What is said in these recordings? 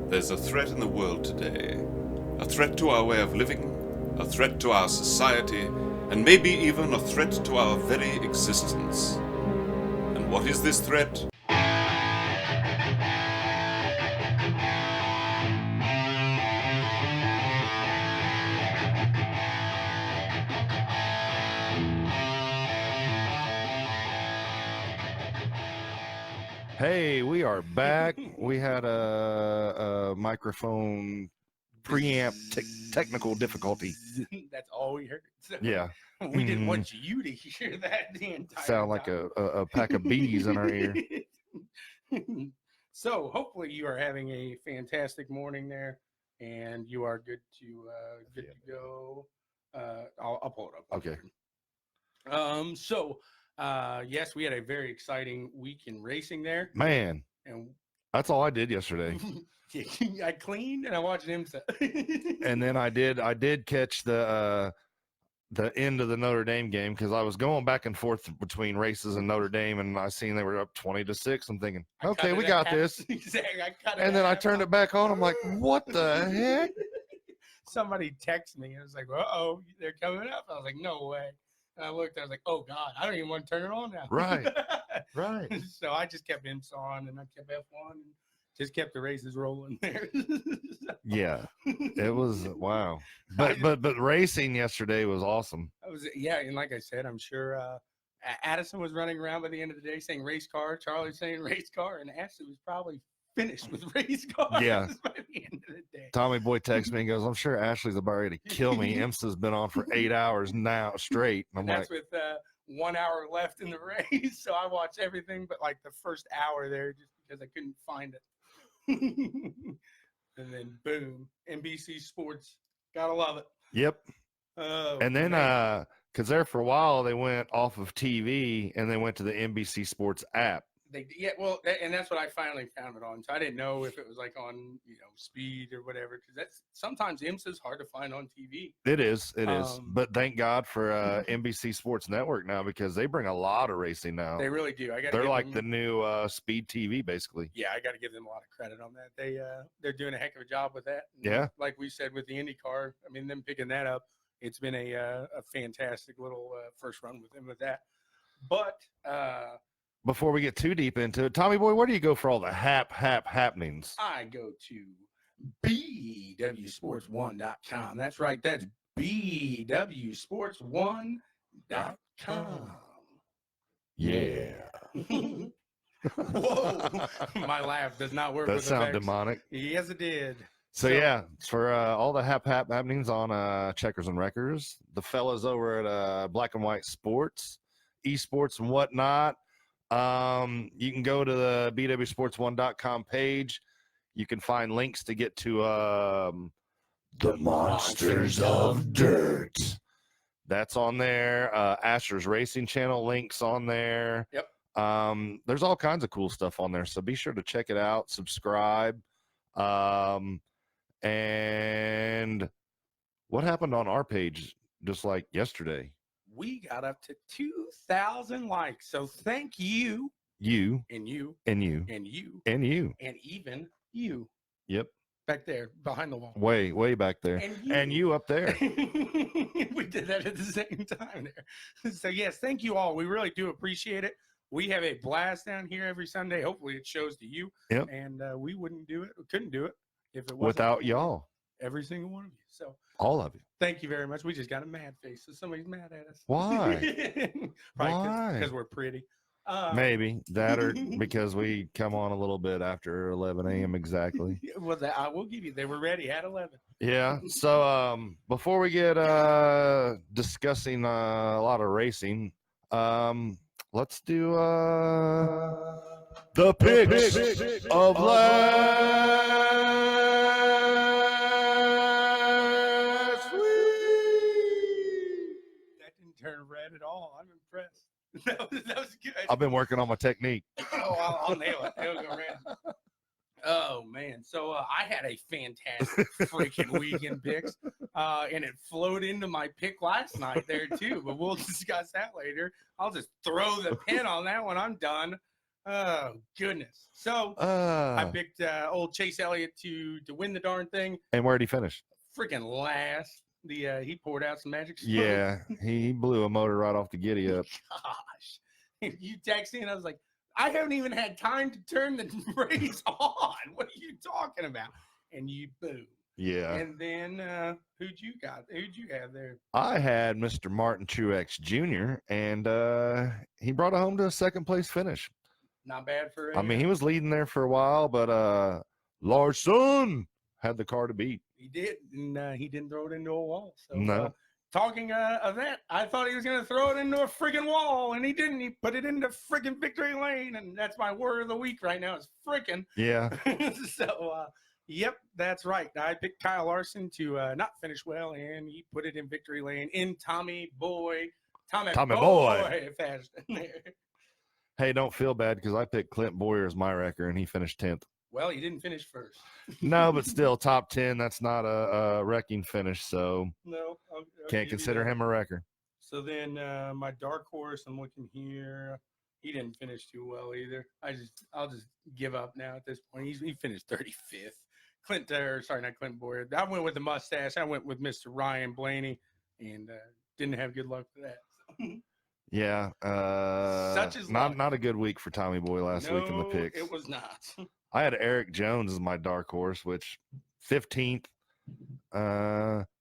There's a threat in the world today. A threat to our way of living, a threat to our society, and maybe even a threat to our very existence. And what is this threat? Hey, we are back. We had a microphone preamp technical difficulty. That's all we heard. So Yeah. we didn't want you to hear that the entire Sound like time. a pack of bees in our ear. So hopefully you are having a fantastic morning there, and you are good to go. I'll pull it up. Okay. Yes, we had a very exciting week in racing there. Man, And that's all I did yesterday. I cleaned and I watched IMSA. And then I did catch the end of the Notre Dame game because I was going back and forth between races and Notre Dame, and I seen they were up 20-6. I'm thinking, okay, we got this. Exactly. And then I turned it back on. I'm like, what the heck? Somebody texted me. I was like, uh-oh, they're coming up. I was like, no way. And I looked, I was like, oh, God, I don't even want to turn it on now. Right. Right. So I just kept IMSA on, and I kept F1 and just kept the races rolling there. Yeah, it was wow. But racing yesterday was awesome. And like I said, I'm sure Addison was running around by the end of the day saying race car, Charlie saying race car, and Ashley was probably finished with race cars. Yeah. By the end of the day. TommyBoy texts me and goes, I'm sure Ashley's about ready to kill me. IMSA's been on for 8 hours now straight. And I'm that's like, with 1 hour left in the race. So I watched everything but like the first hour there just because I couldn't find it. And then boom, NBC Sports. Gotta love it. yep. And then man. because there for a while they went off of TV and they went to the NBC Sports app. And that's what I finally found it on. So I didn't know if it was like on, speed or whatever, because that's sometimes IMSA is hard to find on TV. It is. But thank God for NBC Sports Network now, because they bring a lot of racing now. They really do. They're like the new Speed TV, basically. Yeah, I got to give them a lot of credit on that. They're doing a heck of a job with that. And yeah. Like we said with the IndyCar, I mean, them picking that up, it's been a fantastic little first run with them with that. But before we get too deep into it, TommyBoy, where do you go for all the happenings? I go to BWSPORTS1.com. That's right. That's BWSPORTS1.com. Yeah. Whoa. My laugh does not work. That with sound effects. demonic. Yes, it did. So yeah, for all the happenings on Checkers and Wreckers, the fellas over at Black and White Sports, esports and whatnot. You can go to the BWSPORTS1.com page. You can find links to get to the Monsters of Dirt. That's on there. Asher's Racing Channel links on there. Yep. There's all kinds of cool stuff on there, so be sure to check it out, subscribe. And what happened on our page just like yesterday? We got up to 2,000 likes. So thank you. You. And you. And you. And you. And you. And even you. Yep. Back there behind the wall. Way back there. And you up there. We did that at the same time there. So yes, thank you all. We really do appreciate it. We have a blast down here every Sunday. Hopefully it shows to you. Yep. And we couldn't do it if it wasn't without y'all. Every single one of you. So all of you. Thank you very much. We just got a mad face. So somebody's mad at us. Why? Why? Because we're pretty. Maybe that, or because we come on a little bit after 11 a.m. exactly. Well, I will give you. They were ready at 11. Yeah. So before we get discussing a lot of racing, let's do the picks of last week. That didn't turn red at all. I'm impressed. That was good. I've been working on my technique. Oh, I'll nail it. It'll go red. Oh, man. So I had a fantastic freaking weekend picks, and it flowed into my pick last night there, too. But we'll discuss that later. I'll just throw the pin on that when I'm done. Oh goodness! So I picked old Chase Elliott to win the darn thing. And where'd he finish? Freaking last. He poured out some magic smoke. Yeah, he blew a motor right off the giddy up. Gosh, you texted and I was like, I haven't even had time to turn the race on. What are you talking about? And you boom. Yeah. And then who'd you have there? I had Mr. Martin Truex Jr. and he brought it home to a second place finish. Not bad for. I mean, he was leading there for a while, but Larson had the car to beat. He did, and he didn't throw it into a wall. So, No. Talking of that, I thought he was going to throw it into a friggin' wall, and he didn't. He put it into friggin' victory lane, and that's my word of the week right now is frickin'. Yeah. So, yep, that's right. I picked Kyle Larson to not finish well, and he put it in victory lane in Tommy Boy fashion there. Hey, don't feel bad because I picked Clint Boyer as my wrecker, and he finished 10th. Well, he didn't finish first. No, but still, top 10, that's not a wrecking finish, so No. I'll can't consider him a wrecker. So then my dark horse, I'm looking here. He didn't finish too well either. I'll just give up now at this point. He finished 35th. Not Clint Boyer. I went with the mustache. I went with Mr. Ryan Blaney, and didn't have good luck for that. So. Yeah. Such is not a good week for Tommy Boy last week in the picks. It was not. I had Eric Jones as my dark horse, which 15th.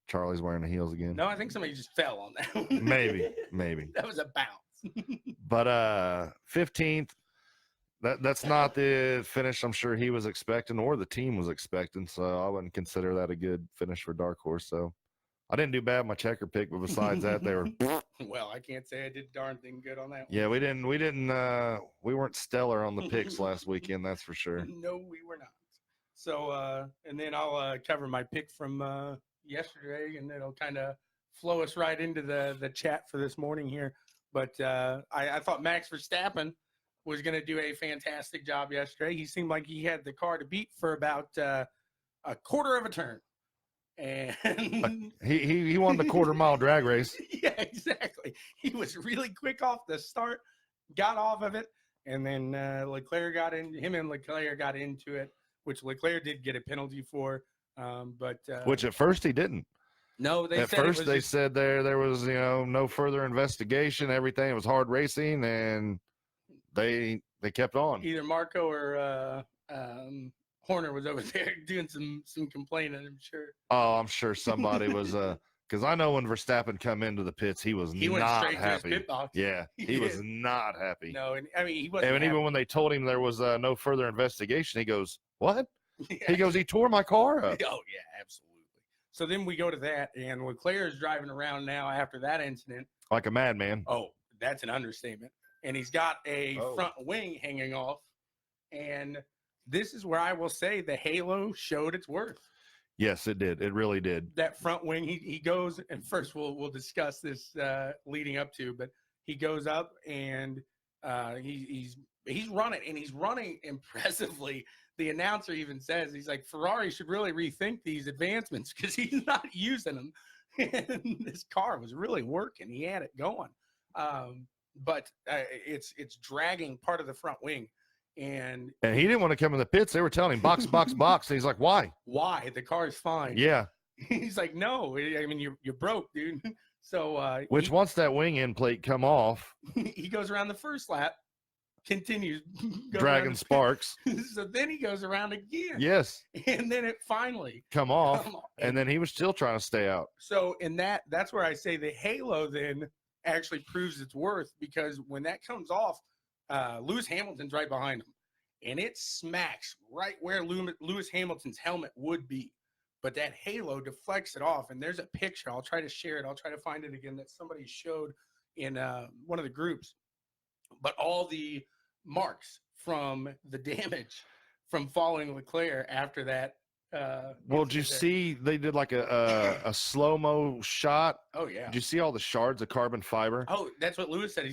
Charlie's wearing the heels again. No, I think somebody just fell on that one. Maybe. That was a bounce. But 15th, that's not the finish I'm sure he was expecting or the team was expecting. So I wouldn't consider that a good finish for dark horse. So I didn't do bad with my checker pick, but besides that, they were. Well, I can't say I did darn thing good on that one. Yeah, we weren't stellar on the picks last weekend, that's for sure. No, we were not. So, and then I'll cover my pick from yesterday, and it'll kind of flow us right into the chat for this morning here. But I thought Max Verstappen was going to do a fantastic job yesterday. He seemed like he had the car to beat for about a quarter of a turn. And he won the quarter-mile drag race. Yeah, exactly. He was really quick off the start, got off of it, and then Leclerc got into it, which Leclerc did get a penalty for. Which at first he didn't. No, they said there was no further investigation. Everything, it was hard racing, and they kept on. Either Marco or Horner was over there doing some complaining, I'm sure. Oh, I'm sure somebody was because I know when Verstappen come into the pits, he went straight happy. To his pit box. Yeah, he was not happy. No, and I mean he wasn't. And even when they told him there was no further investigation, he goes, "What?" Yeah. He goes, "He tore my car up." Oh yeah, absolutely. So then we go to that, and Leclerc is driving around now after that incident like a madman. Oh, that's an understatement. And he's got a front wing hanging off, and this is where I will say the halo showed its worth. Yes, it did. It really did. That front wing, he goes, and first we'll discuss this leading up to, but he goes up and he's running, and he's running impressively. The announcer even says, he's like, Ferrari should really rethink these advancements because he's not using them. And this car was really working. He had it going. But it's dragging part of the front wing. And he didn't want to come in the pits. They were telling him box, box, box. And he's like, why? Why? The car is fine. Yeah. He's like, no, I mean, you're broke, dude. So once that wing end plate come off, he goes around the first lap, continues dragging sparks. So then he goes around again. Yes. And then it finally come off. And then he was still trying to stay out. So in that's where I say the halo then actually proves its worth, because when that comes off, Lewis Hamilton's right behind him, and it smacks right where Lewis Hamilton's helmet would be, but that halo deflects it off. And there's a picture, I'll try to share it, I'll try to find it again, that somebody showed in one of the groups, but all the marks from the damage from following Leclerc after that. Well, did you see they did like a slow-mo shot? Oh yeah. Did you see all the shards of carbon fiber? Oh, that's what Lewis said.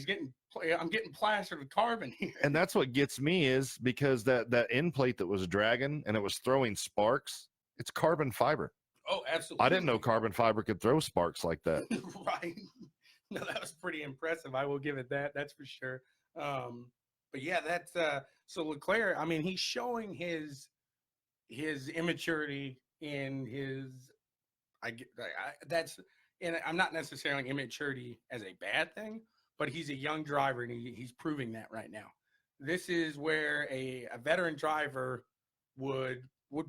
I'm getting plastered with carbon here. And that's what gets me, is because that end plate that was dragging and it was throwing sparks, it's carbon fiber. Oh, absolutely. I didn't know carbon fiber could throw sparks like that. Right. No, that was pretty impressive. I will give it that. That's for sure. But But yeah, that's so Leclerc. I mean, he's showing his immaturity in his. That's, and I'm not necessarily immaturity as a bad thing, but he's a young driver and he's proving that right now. This is where a veteran driver would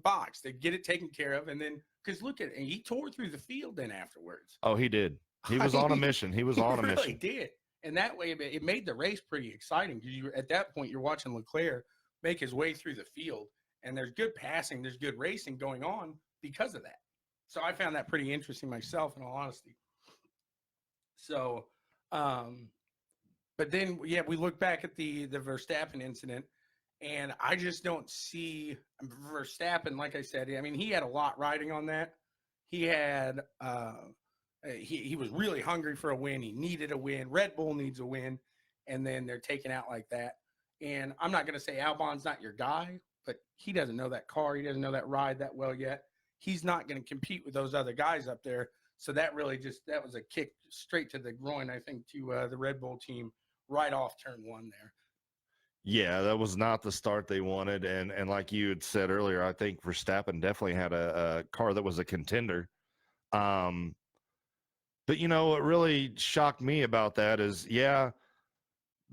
box. They'd get it taken care of, and then because look at it, and he tore through the field then afterwards. Oh, he did. He was on a mission. He was on a mission. He really did. And that way, it made the race pretty exciting because you at that point you're watching Leclerc make his way through the field, and there's good passing, there's good racing going on because of that. So I found that pretty interesting myself, in all honesty. So, but then yeah, we look back at the Verstappen incident, and I just don't see Verstappen. Like I said, I mean, he had a lot riding on that. He had he was really hungry for a win. He needed a win. Red Bull needs a win, and then they're taken out like that. And I'm not going to say Albon's not your guy, but he doesn't know that car. He doesn't know that ride that well yet. He's not going to compete with those other guys up there. So that really that was a kick straight to the groin, I think, to the Red Bull team right off turn one there. Yeah, that was not the start they wanted. And like you had said earlier, I think Verstappen definitely had a car that was a contender. But, you know, what really shocked me about that is, yeah,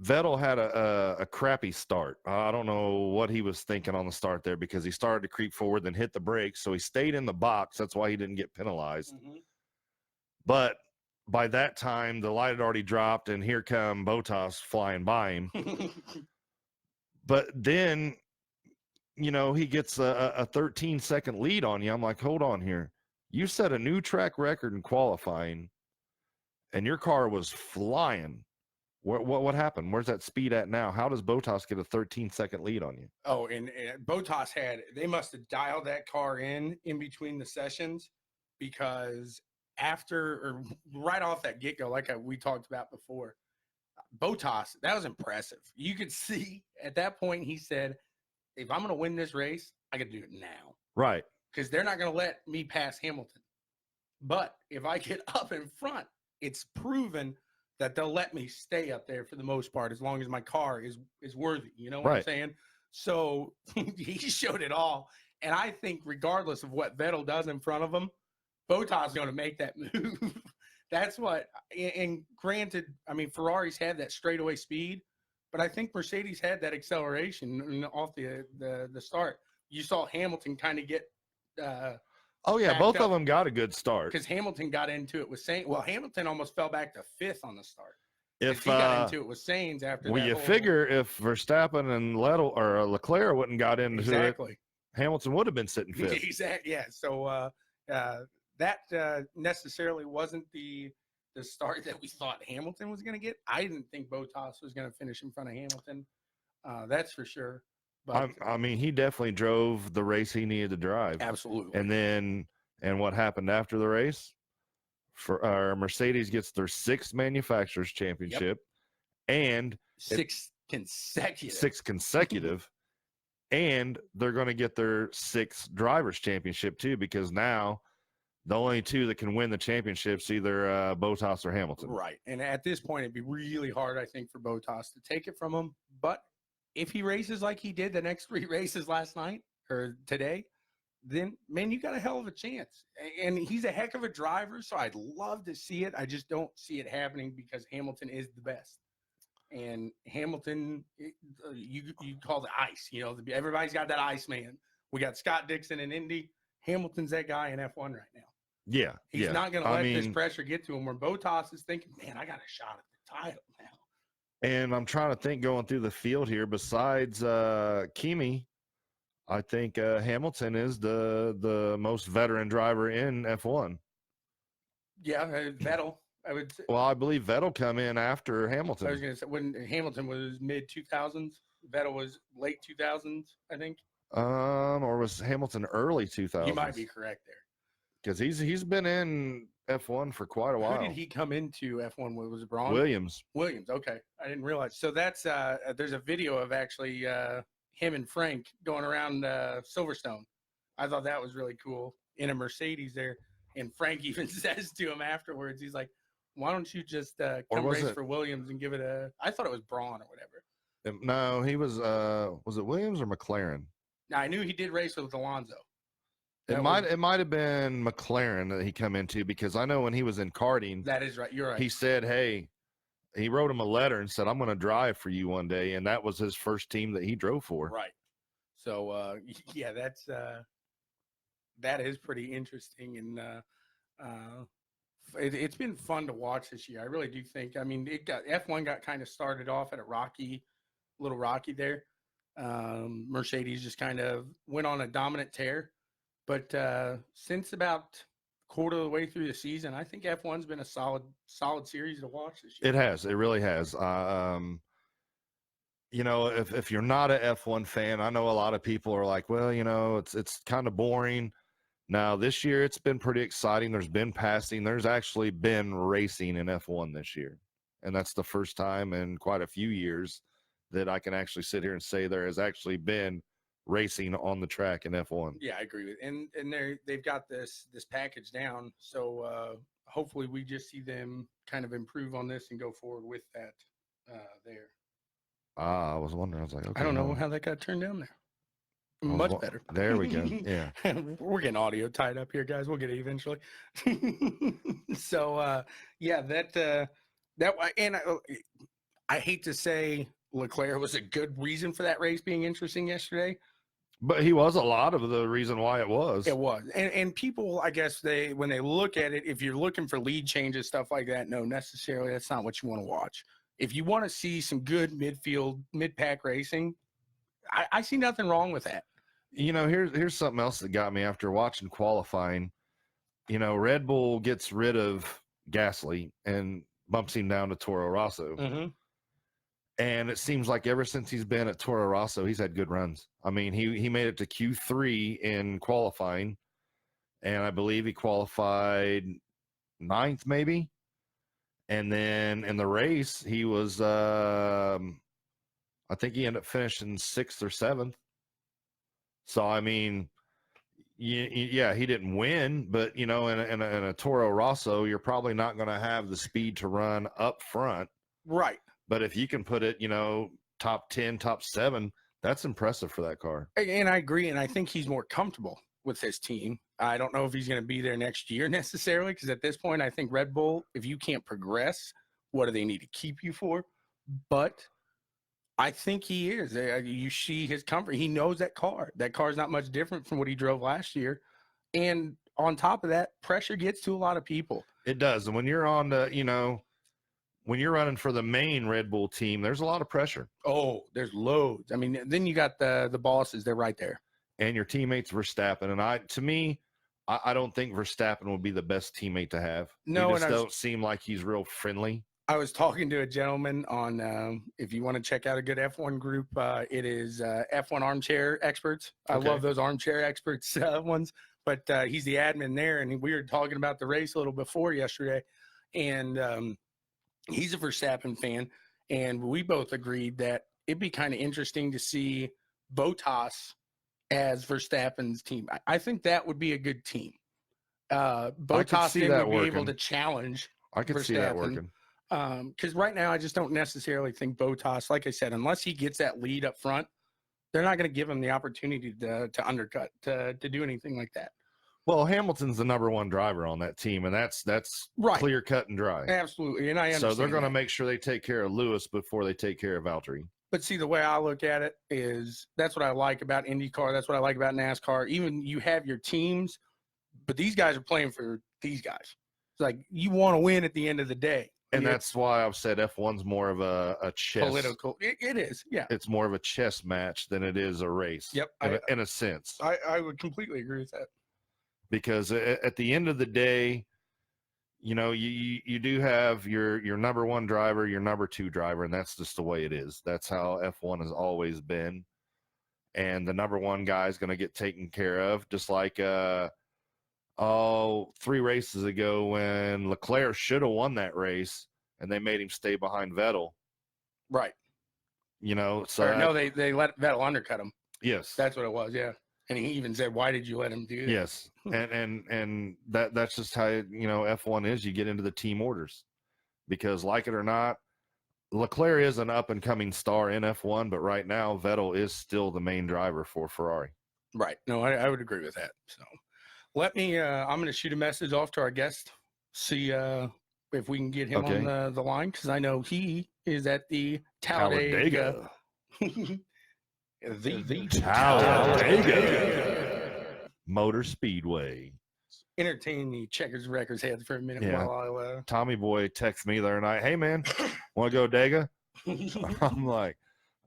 Vettel had a crappy start. I don't know what he was thinking on the start there because he started to creep forward, then hit the brakes. So he stayed in the box. That's why he didn't get penalized. Mm-hmm. But by that time, the light had already dropped, and here come Bottas flying by him. But then, you know, he gets a 13-second lead on you. I'm like, hold on here. You set a new track record in qualifying, and your car was flying. What happened? Where's that speed at now? How does Bottas get a 13-second lead on you? Oh, and Bottas they must have dialed that car in between the sessions, because right off that get-go, like we talked about before, Bottas, that was impressive. You could see at that point he said, if I'm going to win this race, I got to do it now. Right. Because they're not going to let me pass Hamilton. But if I get up in front, it's proven that they'll let me stay up there for the most part as long as my car is worthy. You know what I'm saying? So he showed it all. And I think regardless of what Vettel does in front of him, Bottas is going to make that move. That's what – and granted, I mean, Ferraris had that straightaway speed, but I think Mercedes had that acceleration off the start. You saw Hamilton kind of get oh, yeah, both of them got a good start. Because Hamilton got into it with Sainz. Well, Hamilton almost fell back to fifth on the start. If he got into it with Sainz after well, you figure if Verstappen and Leclerc wouldn't got into it, Hamilton would have been sitting fifth. Exactly. Yeah. So that necessarily wasn't the start that we thought Hamilton was going to get. I didn't think Bottas was going to finish in front of Hamilton. That's for sure. But I mean, he definitely drove the race he needed to drive. Absolutely. And what happened after the race? For Mercedes gets their 6th manufacturers championship, and 6 consecutive, and they're going to get their 6th drivers championship too, because now the only 2 that can win the championships either Bottas or Hamilton. Right, and at this point, it'd be really hard, I think, for Bottas to take it from him. But if he races like he did the next 3 races last night or today, then, man, you got a hell of a chance. And he's a heck of a driver, so I'd love to see it. I just don't see it happening because Hamilton is the best. And Hamilton, you call the ice. You know, everybody's got that ice man. We got Scott Dixon in Indy. Hamilton's that guy in F1 right now. Yeah. He's not going to let this pressure get to him, where Bottas is thinking, man, I got a shot at the title now. And I'm trying to think going through the field here, besides Kimi, I think Hamilton is the most veteran driver in F1. Yeah, Vettel, I would say. Well, I believe Vettel come in after Hamilton. I was going to say, when Hamilton was mid-2000s, Vettel was late 2000s, I think. Or was Hamilton early 2000s? You might be correct there. Because he's been in F1 for quite a while. Who did he come into F1 with? Was it Braun? Williams, okay. I didn't realize. So that's there's a video of actually him and Frank going around Silverstone. I thought that was really cool in a Mercedes there. And Frank even says to him afterwards, he's like, why don't you just come race for Williams and give it I thought it was Braun or whatever. No, he was it Williams or McLaren? Now, I knew he did race with Alonso. It might have been McLaren that he come into, because I know when he was in karting, That is right. You're right. he said, hey, he wrote him a letter and said, I'm going to drive for you one day. And that was his first team that he drove for. Right. So, yeah, that is pretty interesting. And it's been fun to watch this year. I really do think, I mean, F1 got kind of started off at a little rocky there. Mercedes just kind of went on a dominant tear. But since about quarter of the way through the season, I think F1's been a solid series to watch this year. It has. It really has. You know, if you're not a F1 fan, I know a lot of people are like, well, you know, it's kind of boring. Now, this year, it's been pretty exciting. There's been passing. There's actually been racing in F1 this year. And that's the first time in quite a few years that I can actually sit here and say there has actually been racing on the track in F1. Yeah, I agree with it. And they've got this package down. So hopefully we just see them kind of improve on this and go forward with that there. I was wondering. I was like, okay. I don't know how that got turned down there. Much better. There we go. Yeah. We're getting audio tied up here, guys. We'll get it eventually. So, yeah, and I hate to say Leclerc was a good reason for that race being interesting yesterday. But he was a lot of the reason why it was. It was. And people, I guess, when they look at it, if you're looking for lead changes, stuff like that, no, necessarily, that's not what you want to watch. If you want to see some good mid-pack racing, I see nothing wrong with that. You know, here's something else that got me after watching qualifying. You know, Red Bull gets rid of Gasly and bumps him down to Toro Rosso. Mm-hmm. And it seems like ever since he's been at Toro Rosso, he's had good runs. I mean, he made it to Q3 in qualifying, and I believe he qualified 9th maybe. And then in the race, he was, I think he ended up finishing 6th or 7th. So, I mean, yeah, he didn't win, but, you know, in a Toro Rosso, you're probably not going to have the speed to run up front. Right. But if you can put it, you know, top 10, top 7, that's impressive for that car. And I agree, and I think he's more comfortable with his team. I don't know if he's going to be there next year necessarily, because at this point, I think Red Bull, if you can't progress, what do they need to keep you for? But I think he is. You see his comfort. He knows that car. That car is not much different from what he drove last year. And on top of that, pressure gets to a lot of people. It does. And when you're on the, you know, when you're running for the main Red Bull team, there's a lot of pressure. Oh, there's loads. I mean, then you got the bosses. They're right there. And your teammates Verstappen. And I don't think Verstappen would be the best teamate to have. No, he just don't seem like he's real friendly. I was talking to a gentleman on, if you want to check out a good F1 group, it is F1 Armchair Experts. I love those Armchair Experts ones. But he's the admin there, and we were talking about the race a little before yesterday. And he's a Verstappen fan, and we both agreed that it'd be kind of interesting to see Bottas as Verstappen's team. I think that would be a good team. Bottas would be able to challenge I could see that working. Because right now I just don't necessarily think Bottas, like I said, unless he gets that lead up front, they're not going to give him the opportunity to undercut, to do anything like that. Well, Hamilton's the number 1 driver on that team, and that's right. Clear cut and dry. Absolutely, and I understand. So they're going to make sure they take care of Lewis before they take care of Valtteri. But see, the way I look at it is that's what I like about IndyCar. That's what I like about NASCAR. Even you have your teams, but these guys are playing for these guys. It's like you want to win at the end of the day. And that's why I've said F1's more of a chess. Political. It is, yeah. It's more of a chess match than it is a race. Yep. In a sense. I would completely agree with that. Because at the end of the day, you know, you do have your number 1 driver, your number 2 driver, and that's just the way it is. That's how F1 has always been. And the number 1 guy is going to get taken care of, just like 3 races ago when Leclerc should have won that race and they made him stay behind Vettel. Right. You know, so no, they let Vettel undercut him. Yes. That's what it was, yeah. And he even said, "Why did you let him do that?" Yes. and that's just how, you know, F1 is. You get into the team orders. Because like it or not, Leclerc is an up and coming star in F1, but right now Vettel is still the main driver for Ferrari. Right. No, I would agree with that. So let me, I'm going to shoot a message off to our guest, see if we can get him on the line, because I know he is at the Talladega. the Talladega Motor Speedway. Entertain the Checkers Records heads for a minute while I Tommy Boy texted me the other night, hey man, want to go Dega? I'm like,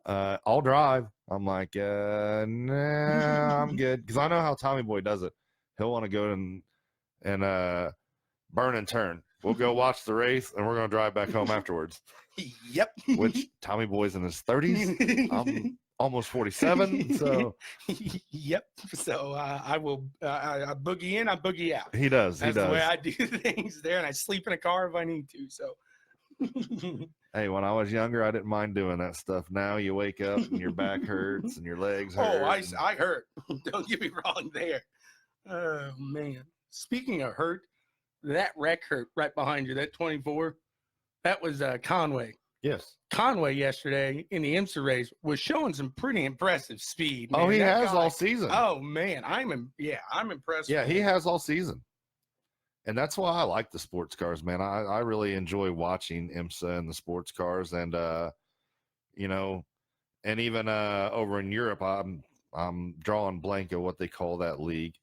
I'll drive. I'm like, nah, I'm good. Because I know how Tommy Boy does it. He'll want to go and burn and turn. We'll go watch the race, and we're going to drive back home afterwards. Yep. Which Tommy Boy's in his 30s. I'm almost 47. So. Yep. So I will. I boogie in. I boogie out. He does. That's the way I do things there, and I sleep in a car if I need to. So. Hey, when I was younger, I didn't mind doing that stuff. Now you wake up and your back hurts and your legs hurt. Oh, I hurt. Don't get me wrong there. Oh, man. Speaking of hurt, that wreck hurt right behind you, that 24. That was Conway. Yes. Conway yesterday in the IMSA race was showing some pretty impressive speed. Man. Oh, he that has guy, all season. Oh, man. I'm impressed. Yeah, he has all season. And that's why I like the sports cars, man. I really enjoy watching IMSA and the sports cars, and you know, and even over in Europe, I'm drawing blank of what they call that league.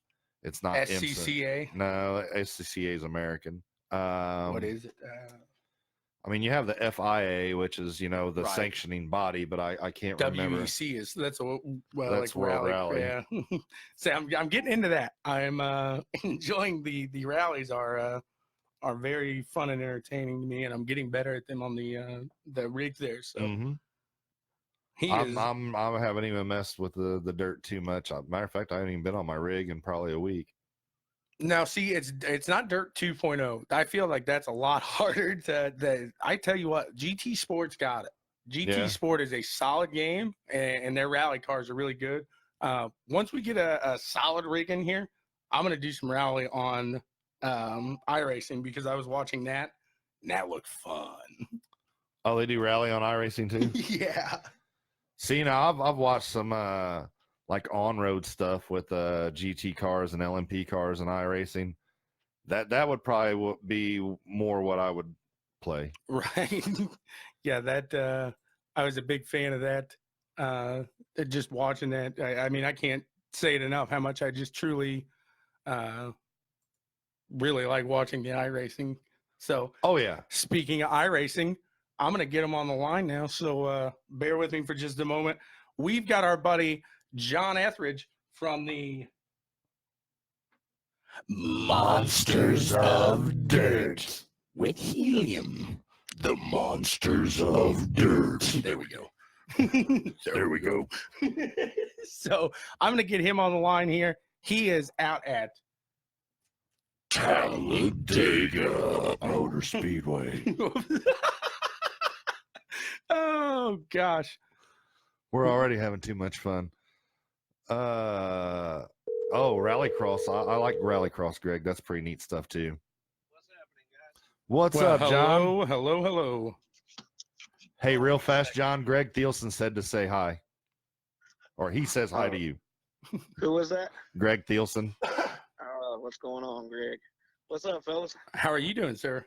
It's not SCCA. IMSA. No, SCCA is American. What is it? I mean, you have the FIA, which is the sanctioning body, but I can't remember. WEC is that's World like Rally. Yeah. So I'm getting into that. I'm enjoying the rallies are very fun and entertaining to me, and I'm getting better at them on the rig there. So I haven't even messed with the dirt too much. Matter of fact, I haven't even been on my rig in probably a week. Now, see, it's not Dirt 2.0. I feel like that's a lot harder to. I tell you what, GT Sports got it. GT Sport is a solid game, and their rally cars are really good. Once we get a solid rig in here, I'm going to do some rally on iRacing, because I was watching that, and that looked fun. Oh, they do rally on iRacing too? Yeah. See, now I've watched some like on-road stuff with GT cars and LMP cars and iRacing. That would probably be more what I would play. Right. Yeah, that I was a big fan of that. Just watching that. I mean, I can't say it enough how much I just truly really like watching the iRacing. So, oh yeah. Speaking of iRacing, I'm going to get him on the line now. So bear with me for just a moment. We've got our buddy John Etheridge from the Monsters of Dirt with Helium. The Monsters of Dirt. There we go. There we go. So I'm going to get him on the line here. He is out at Talladega Motor Speedway. Oh, gosh. We're already having too much fun. Rallycross. I like Rallycross, Greg. That's pretty neat stuff too. What's up, John? Hello. Hey, real fast, John. Greg Thielsen said to say hi, or he says hi to you. Who was that? Greg Thielsen. What's going on, Greg? What's up, fellas? How are you doing, sir?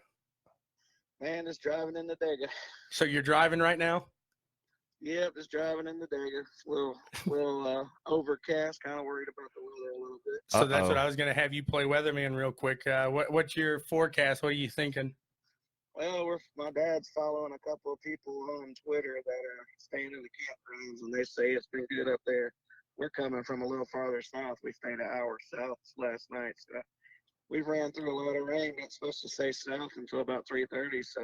Man, just driving in the Dega. So you're driving right now? Yep, just driving in the Dega. Little overcast. Kind of worried about the weather a little bit. So that's what I was going to have you play weatherman real quick. What's your forecast? What are you thinking? Well, my dad's following a couple of people on Twitter that are staying in the campgrounds, and they say it's been good up there. We're coming from a little farther south. We stayed an hour south last night, so we ran through a lot of rain. It's supposed to stay south until about 3:30, so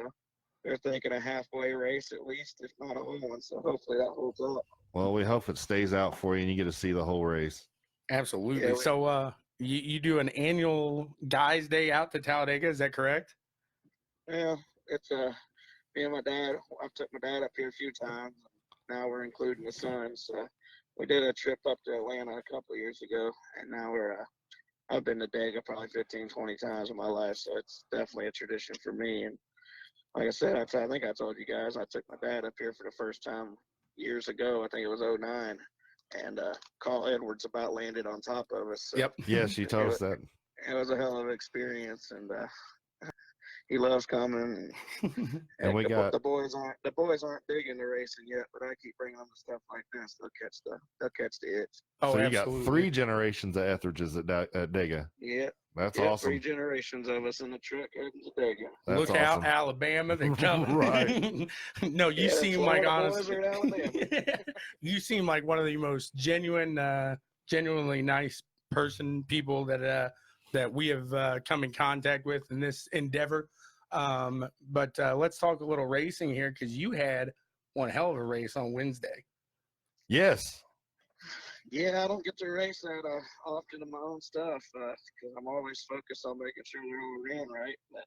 they're thinking a halfway race at least, if not a whole one. So hopefully that holds up. Well, we hope it stays out for you and you get to see the whole race. Absolutely. Yeah, so you do an annual guys' day out to Talladega, is that correct? Yeah, it's me and my dad. I've took my dad up here a few times. Now we're including the son. So we did a trip up to Atlanta a couple of years ago, and now I've been to Dega probably 15, 20 times in my life. So it's definitely a tradition for me. And like I said, I think I told you guys I took my dad up here for the first time years ago. I think it was '09, and Carl Edwards about landed on top of us. So Yep. Yes, you told us that. it was a hell of an experience, and he loves coming. And we got the boys aren't big into racing yet, but I keep bringing them to stuff like this. They'll catch the itch. Oh, so you absolutely. got 3 generations of Etheridges at Dega. Yeah, That's yeah, awesome. 3 generations of us in the truck heading to Dega. That's Look awesome. out, Alabama, they're coming. Right. No, you Yeah, seem the like, Florida boys honestly, are in Alabama. you seem like one of the most genuinely nice people that we have come in contact with in this endeavor. But let's talk a little racing here, because you had one hell of a race on Wednesday. Yes. Yeah, I don't get to race that often in my own stuff because I'm always focused on making sure they're all ran right. But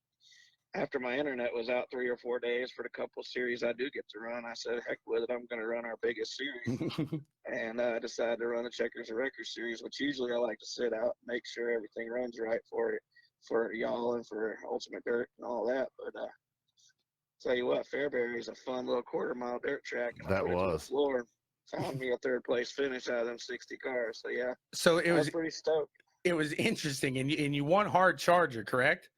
after my internet was out 3 or 4 days for the couple series I do get to run, I said, heck with it, I'm going to run our biggest series. And I decided to run the Checkers and Wreckers series, which usually I like to sit out, make sure everything runs right for y'all and for Ultimate Dirt and all that. But tell you what, Fairbury is a fun little quarter-mile dirt track. And That I put it to the was. floor. Found me a 3rd place finish out of them 60 cars. So yeah, So I was pretty stoked. it was interesting, and you won hard charger, correct?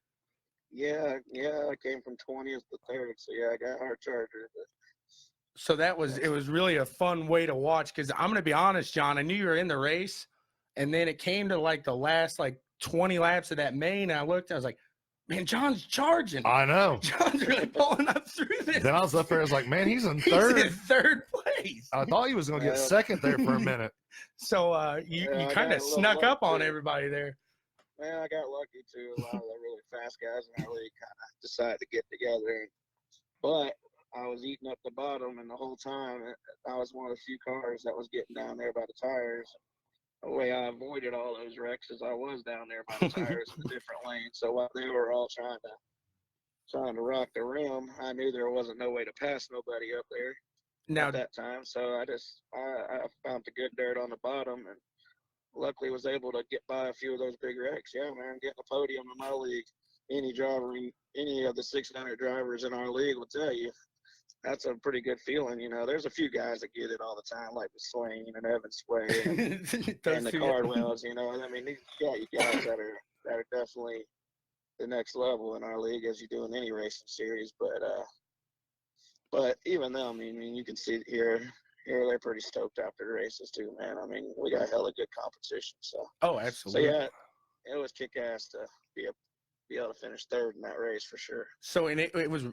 Yeah, I came from 20th to 3rd. So yeah, I got hard charger. But So it was really a fun way to watch, because I'm going to be honest, John, I knew you were in the race, and then it came to like the last 20 laps of that main, and I looked, and I was like, man, John's charging. I know. John's really pulling up through this. Then I was up there, I was like, man, he's in He's 3rd. in 3rd place. I thought he was going to get Yeah. 2nd there for a minute. So you Yeah, I kind got of a little snuck up luck, on too. everybody there. man, I got lucky too. A lot of the really fast guys in our league kind of decided to get together. But I was eating up the bottom, and the whole time I was one of the few cars that was getting down there by the tires. The way I avoided all those wrecks is I was down there by the tires in a different lane. So while they were all trying to rock the rim, I knew there wasn't no way to pass nobody up there Now, at that time. So I found the good dirt on the bottom, and luckily was able to get by a few of those big wrecks. Yeah, man, getting a podium in my league, any of the 600 drivers in our league will tell you, that's a pretty good feeling. You know, there's a few guys that get it all the time, like the Swain and Evan Sway and the Cardwells. You know, I mean, you got you guys that are definitely the next level in our league, as you do in any racing series. But even them, I mean, you can see here they're pretty stoked after the races too, man. I mean, we got hella good competition. So Oh, absolutely. so yeah, it was kick ass to be able to finish third in that race for sure. So, and it was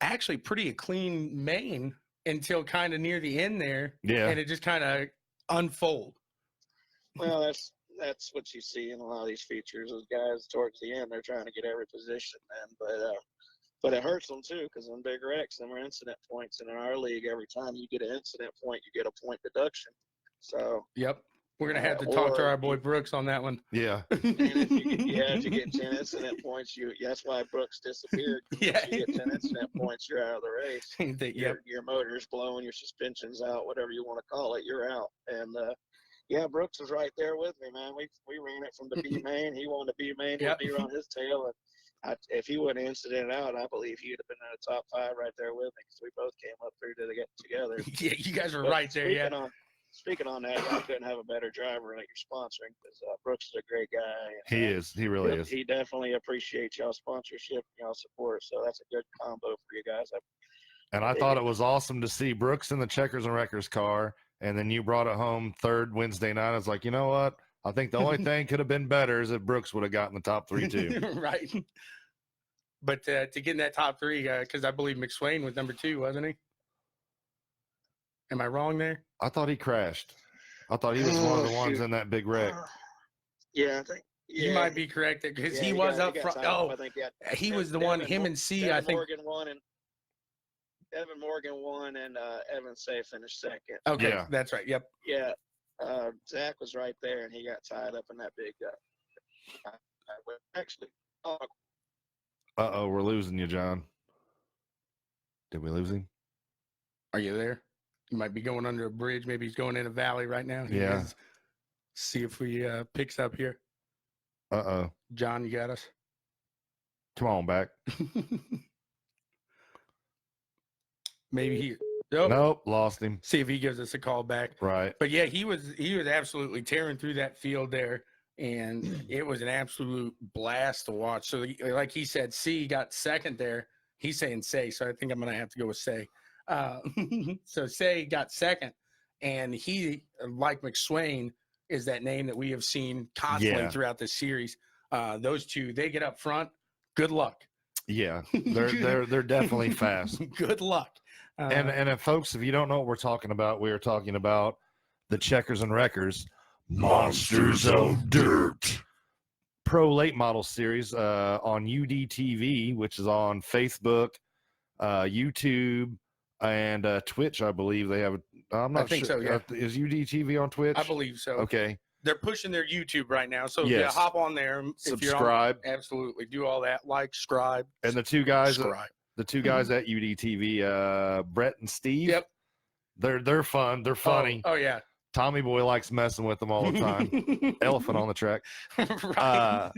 actually pretty a clean main until kind of near the end there. Yeah. And it just kind of unfold. Well, that's what you see in a lot of these features. Those guys towards the end, they're trying to get every position, man. But it hurts them too, because in big wrecks, them are incident points. And in our league, every time you get an incident point, you get a point deduction. So Yep. We're going to have to talk to or- our boy Brooks on that one. Yeah. and if you get 10 incident points, that's why Brooks disappeared. Yeah. If you get 10 incident points, you're out of the race. Yep. Your motor's blowing, your suspension's out, whatever you want to call it, you're out. And yeah, Brooks was right there with me, man. We ran it from the B main. He wanted the B main Yep. with me on his tail, and if he wouldn't incidented out, I believe he'd have been in the top 5 right there with me, because we both came up through to get together. Yeah, you guys were But right there. Yeah. Speaking on that, I couldn't have a better driver that you're sponsoring, because Brooks is a great guy. And, He is. He really is. He definitely appreciates y'all sponsorship and y'all support. So that's a good combo for you guys. And I thought it was awesome to see Brooks in the Checkers and Wreckers car, and then you brought it home third Wednesday night. I was like, you know what? I think the only thing could have been better is if Brooks would have gotten the top 3 too. Right. But to get in that top 3, because I believe McSwain was number 2, wasn't he? Am I wrong there? I thought he crashed. I thought he was one of the ones shoot. in that big wreck. Yeah, I think. Yeah, You might be correct because he he was got up front. tied up. Oh, I think he was the one. Him and C, I think. Morgan won, and Evan Morgan won, and Evan Say finished second. Okay, Yeah. that's right. Yep. Yeah, Zach was right there, and he got tied up in that big. Actually, Uh-oh, we're losing you, John. Did we lose him? Are you there? You might be going under a bridge. Maybe he's going in a valley right now. He Yeah. is. See if we picks up here. Uh-oh. John, you got us. Come on back. Maybe he. Oh, Nope, lost him. see if he gives us a call back. Right. But yeah, he was absolutely tearing through that field there, and it was an absolute blast to watch. So, like he said, C got second there. He's saying Say, so I think I'm gonna have to go with Say. So Say got second, and he, like McSwain, is that name that we have seen constantly throughout the series. Those two, they get up front. Good luck. Yeah, they're definitely fast. Good luck. And folks, if you don't know what we're talking about, we are talking about the Checkers and Wreckers Monsters of Dirt. Pro Late Model Series on UDTV, which is on Facebook, YouTube, and Twitch. I believe they have. I'm not think sure. so, yeah. Is UDTV on Twitch? I believe so. Okay. They're pushing their YouTube right now, so Yes. yeah, hop on there. If you're on, Subscribe. absolutely, do all that. Like, subscribe, And the two guys, subscribe. at UDTV, Brett and Steve. Yep. They're fun. They're funny. Oh yeah. TommyBoy likes messing with them all the time. Elephant on the track. Right.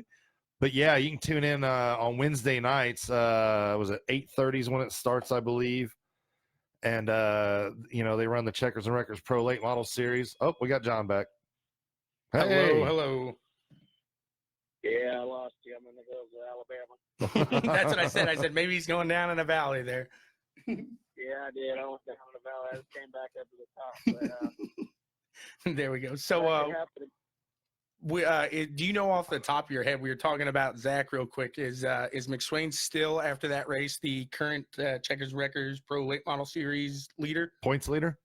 But yeah, you can tune in on Wednesday nights. Was it 8:30 is when it starts, I believe. And they run the Checkers and Wreckers Pro Late Model Series. Oh, we got John back. Hey. Hello. Yeah, I lost you. I'm in the hills of Alabama. That's what I said. I said maybe he's going down in a valley there. Yeah, I did. I went down the valley. I just came back up to the top. But, There we go. So, do you know off the top of your head? We were talking about Zach real quick. Is McSwain still after that race the current Checkers Wreckers Pro Late Model Series leader? Points leader?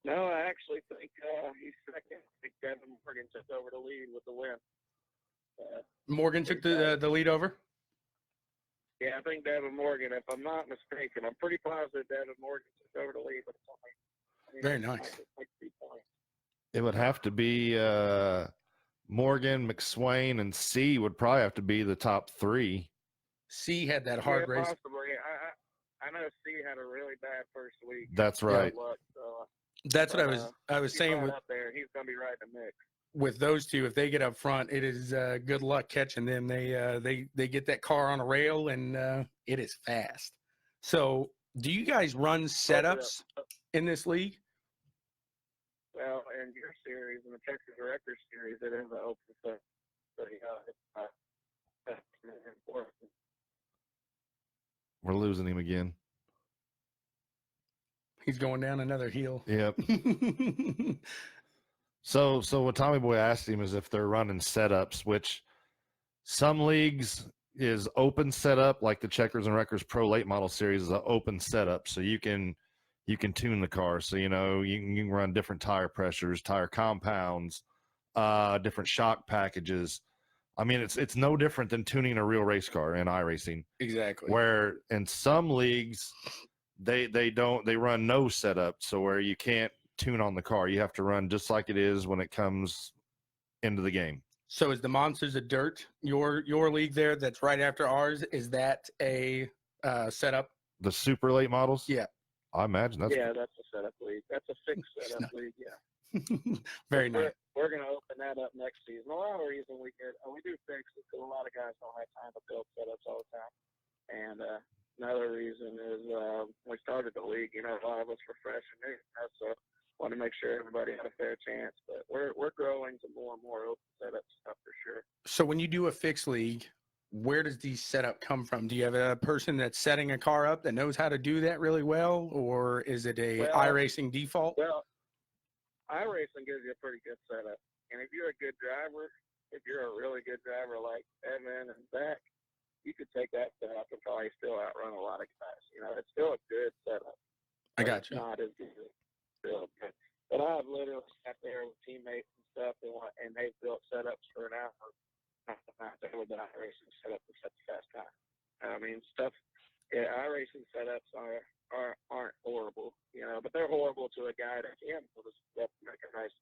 no, I actually think he's second. I think Devin Morgan took over the lead with the win. Morgan took the lead over. Yeah, I think Devin Morgan, if I'm not mistaken. I'm pretty positive Devin Morgan took over the lead, but it's only Very nice. like 3 points. It would have to be Morgan, McSwain, and C would probably have to be the top three. C had that hard race. Possibly. I know C had a really bad first week. That's right. Luck, so, That's what I was he's saying right with up there. He's gonna be right in the mix. with those two. If they get up front, it is good luck catching them. They get that car on a rail, and it is fast. So, do you guys run setups in this league? Well, in your series, in the Texas Wreckers series, it is an open set. So, it's important. We're losing him again. He's going down another hill. Yep. So what TommyBoy asked him is if they're running setups, which some leagues is open setup, like the Checkers and Wreckers Pro Late Model Series is an open setup, so you can tune the car. So you can run different tire pressures, tire compounds, different shock packages. I mean, it's no different than tuning a real race car in iRacing. Exactly. Where in some leagues they run no setup, so where you can't tune on the car, you have to run just like it is when it comes into the game. So is the Monsters of Dirt your league there? That's right after ours. Is that a setup? The super late models? Yeah. I imagine that's that's a setup league. That's a fixed setup league. Yeah. Very nice. We're going to open that up next season. A lot of the reason we do fixed is because a lot of guys don't have time to build setups all the time. And another reason is we started the league. A lot of us were fresh and new, so want to make sure everybody had a fair chance. But we're growing to more and more open setup stuff for sure. So when you do a fixed league, where does the setup come from? Do you have a person that's setting a car up that knows how to do that really well, or is it a iRacing default? Well, iRacing gives you a pretty good setup. And if you're a good driver, if you're a really good driver like Evan and Zach, you could take that setup and probably still outrun a lot of guys. It's still a good setup. I got you. It's not as good. Still good. But I've literally sat there with teammates and stuff, and they've built setups for an hour. Not with the iRacing setup for such a fast time. I mean, iRacing setups aren't horrible, but they're horrible to a guy that can build a setup and make a nice,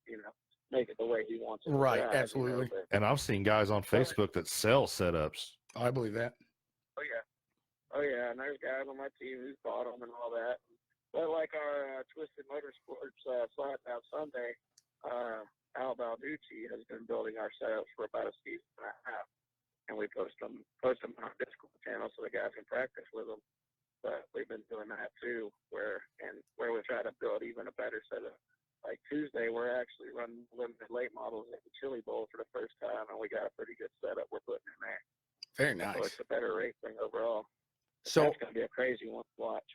make it the way he wants it. Right, to drive, absolutely. and I've seen guys on Facebook that sell setups. I believe that. Oh yeah, and there's guys on my team who's bought them and all that. But like our Twisted Motorsports Flat Out Sunday, Al Balducci has been building our setups for about a season and a half, and we post them on our Discord channel so the guys can practice with them. but we've been doing that too, where we try to build even a better setup. Like Tuesday, we're actually running limited late models at the Chili Bowl for the first time, and we got a pretty good setup we're putting in there. Very So nice. it's a better racing overall. So that's going to be a crazy one to watch.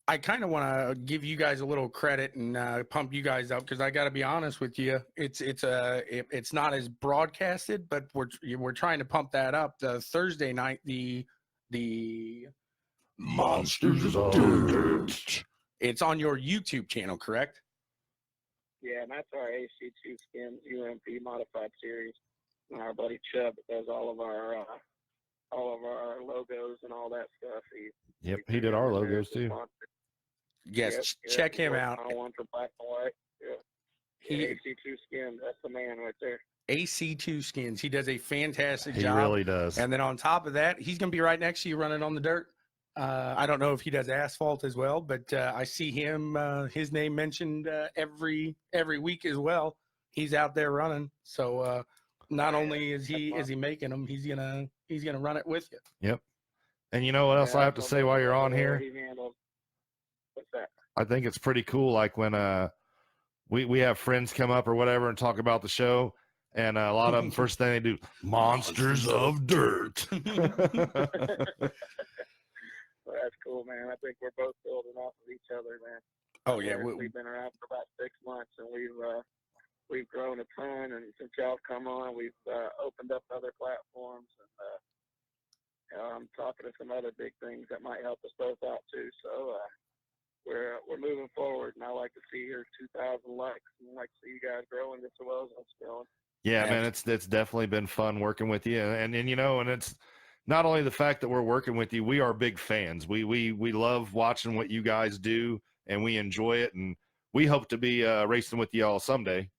I kind of want to give you guys a little credit and pump you guys up, because I got to be honest with you, it's not as broadcasted, but we're trying to pump that up. The Thursday night, the Monsters of Dirt. It's on your YouTube channel, correct? Yeah, and that's our AC2 Skins UMP modified series. And our buddy Chubb does all of our logos and all that stuff. He did our logos too. Yes, check him out. One for black and white. Yeah. AC2 Skins, that's the man right there. AC2 Skins. He does a fantastic He job. really does. And then on top of that, he's going to be right next to you running on the dirt. I don't know if he does asphalt as well, but I see him, his name mentioned every week as well. He's out there running. So not only is he making them, he's gonna run it with you. Yep. And you know what else I have to say while you're on here? What's that? I think it's pretty cool. Like when we have friends come up or whatever and talk about the show, and a lot of them first thing they do, Monsters of Dirt. Well, that's cool, man. I think we're both building off of each other, man. Oh yeah, we've been around for about 6 months, and we've grown a ton. And since y'all come on, we've opened up other platforms, and I'm talking to some other big things that might help us both out too. So we're moving forward, and I like to see your 2,000 likes, and I like to see you guys growing just as well as us growing. yeah, man, it's definitely been fun working with you, and you know, and it's not only the fact that we're working with you, we are big fans. We love watching what you guys do, and we enjoy it, and we hope to be racing with you all someday.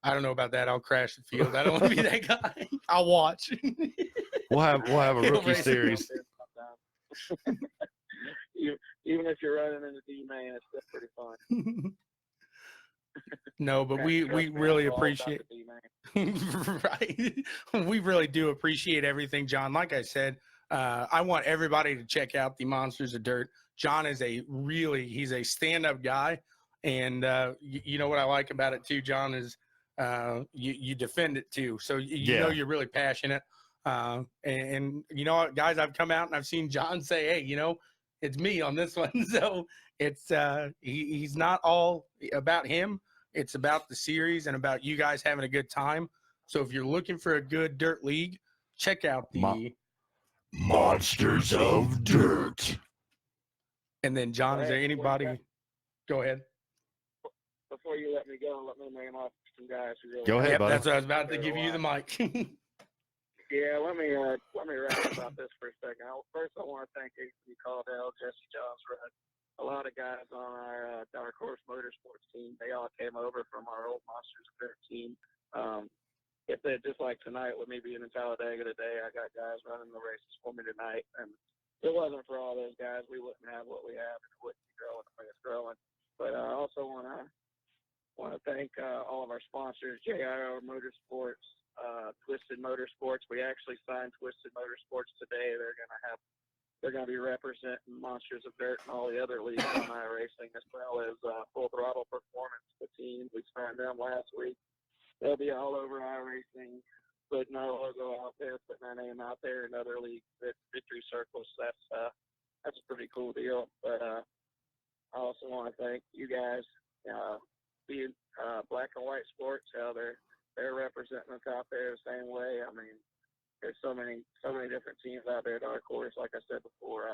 I don't know about that. I'll crash the field. I don't want to be that guy. I'll watch. We'll have a rookie series. Even if you're running in the D-main, it's still pretty fun. No, but we really appreciate right. We really do appreciate everything, John. Like I said, I want everybody to check out the Monsters of Dirt. John is he's a stand-up guy, and you know what I like about it too, John, is you defend it too. So you know you're really passionate. And you know what, guys, I've come out and I've seen John say, hey, you know, it's me on this one. So it's he's not all about him. It's about the series and about you guys having a good time. So if you're looking for a good dirt league, check out the Monsters of Dirt. And then John, is there anybody? Go ahead. Before you let me go, let me name off some guys who really. Go ahead, buddy. That's what I was about to give you the mic. Yeah, let me rap about this for a second. First, I want to thank AC Caldwell, Jesse Jones, a lot of guys on our Dark Horse Motorsports team. They all came over from our old Monsters of Dirt team. If they just like tonight, with me being in Talladega today, I got guys running the races for me tonight, and if it wasn't for all those guys, we wouldn't have what we have, and it wouldn't be growing the way it's growing. But I also want to thank all of our sponsors, JIR Motorsports, Twisted Motorsports. We actually signed Twisted Motorsports today. They're going to be representing Monsters of Dirt and all the other leagues on iRacing, as well as Full Throttle Performance, the team. We signed them last week. They'll be all over iRacing, putting our logo out there, putting our name out there in other leagues, victory circles. That's a pretty cool deal. But I also want to thank you guys, being Black and White Sports, how they're representing us out there the same way. I mean, there's so many different teams out there at Dark Horse. Like I said before,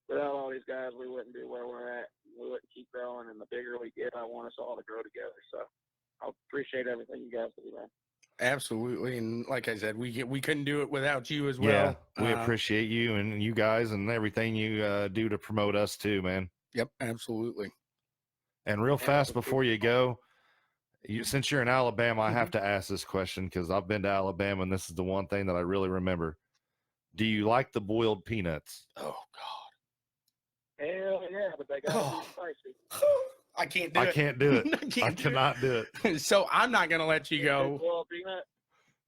without all these guys, we wouldn't be where we're at. We wouldn't keep growing, and the bigger we get, I want us all to grow together. So I appreciate everything you guys do, man. Absolutely, and like I said, we couldn't do it without you as well. Yeah, we appreciate you and you guys and everything you do to promote us too, man. Yep, absolutely. And real fast before you go, since you're in Alabama, I have to ask this question because I've been to Alabama, and this is the one thing that I really remember. Do you like the boiled peanuts? Oh, God. Hell yeah, but they got to be spicy. I can't do it. I can't do it. I cannot do it. So I'm not going to let you go. Boiled peanut?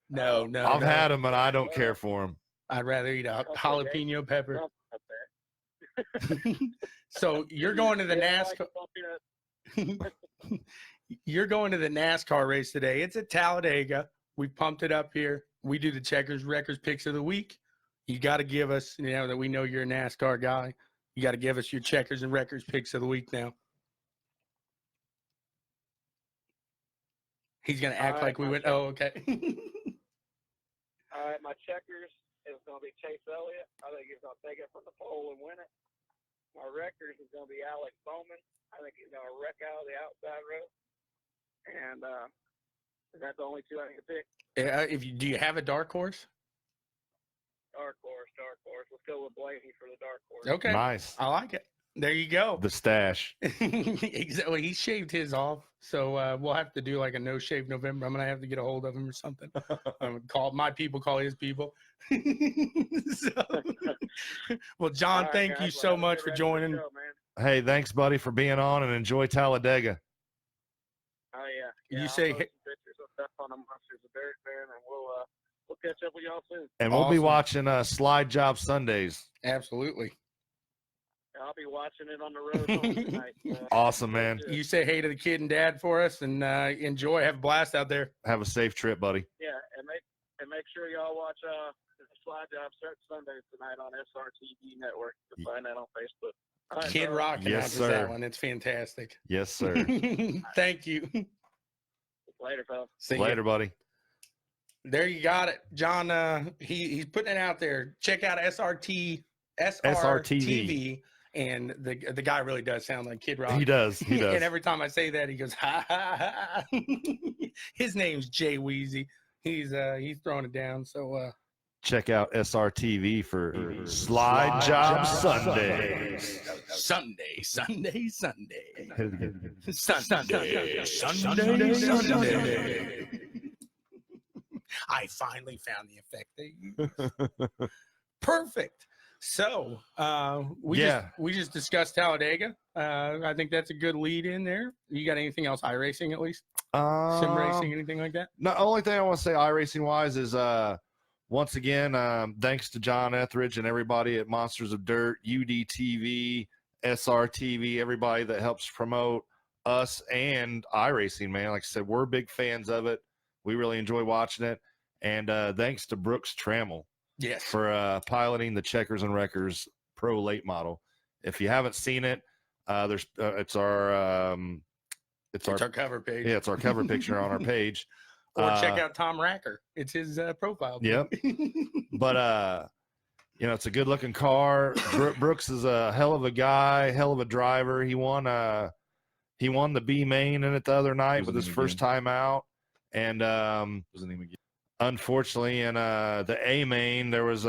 No. I've had them, and I don't care for them. I'd rather eat a jalapeno pepper. So you're going to the Yeah, I like NASCAR. to bump it. You're going to the NASCAR race today. It's at Talladega. We pumped it up here. We do the Checkers Records picks of the week. You got to give us, that we know you're a NASCAR guy. You got to give us your Checkers and Records picks of the week now. He's going to act All right, like we my went, check- oh, okay. All right, my checkers is going to be Chase Elliott. I think he's going to take it from the pole and win it. My records is going to be Alex Bowman. I think he's going to wreck out of the outside row. And that's the only two I can pick. Do you have a dark horse? Dark horse. Let's go with Blaney for the dark horse. Okay. Nice. I like it. There you go. The stash. Exactly. He shaved his off. So we'll have to do like a no shave November. I'm going to have to get a hold of him or something. My people call his people. Well, John, All right, thank guys. you so Well, much have a for good joining. show, man. Hey, thanks, buddy, for being on, and enjoy Talladega. Oh, yeah. You I'll say- post some pictures of stuff on the Monsters of Dirt, man, and we'll catch up with y'all soon. And we'll be Awesome. watching Slide Job Sundays. Absolutely. I'll be watching it on the road home tonight. Awesome, man. You say hey to the kid and dad for us and enjoy. Have a blast out there. Have a safe trip, buddy. Yeah, and make sure y'all watch the Slide Job Start Sundays tonight on SRTV Network. You can find that on Facebook. All right, Kid fellas. Rock Yes, announces sir. that one. It's fantastic. Yes, sir. Thank you. Later, fellas. See ya. Later, buddy. There you got it, John. He's putting it out there. Check out SRTV. And the guy really does sound like Kid Rock. He does. He does. And every time I say that, he goes, ha ha ha. His name's Jay Weezy. He's throwing it down. So Check out SRTV for Slide Job Sundays. Sunday. Sunday. I finally found the effect they use. Perfect. So we just discussed Talladega. I think that's a good lead in there. You got anything else iRacing at least? Sim racing, anything like that? No, only thing I want to say iRacing wise is once again, thanks to John Etheridge and everybody at Monsters of Dirt, UDTV, SRTV, everybody that helps promote us and iRacing, man. Like I said, we're big fans of it. We really enjoy watching it. And thanks to Brooks Trammell Yes. for piloting the Checkers and Wreckers Pro Late model. If you haven't seen it, it's our cover page. yeah, it's our cover picture on our page. Or check out Tom Racker. It's his profile. Yep. But it's a good looking car. Brooks is a hell of a guy, hell of a driver. He won the B main in it the other night with his first time out. And unfortunately in the A main there was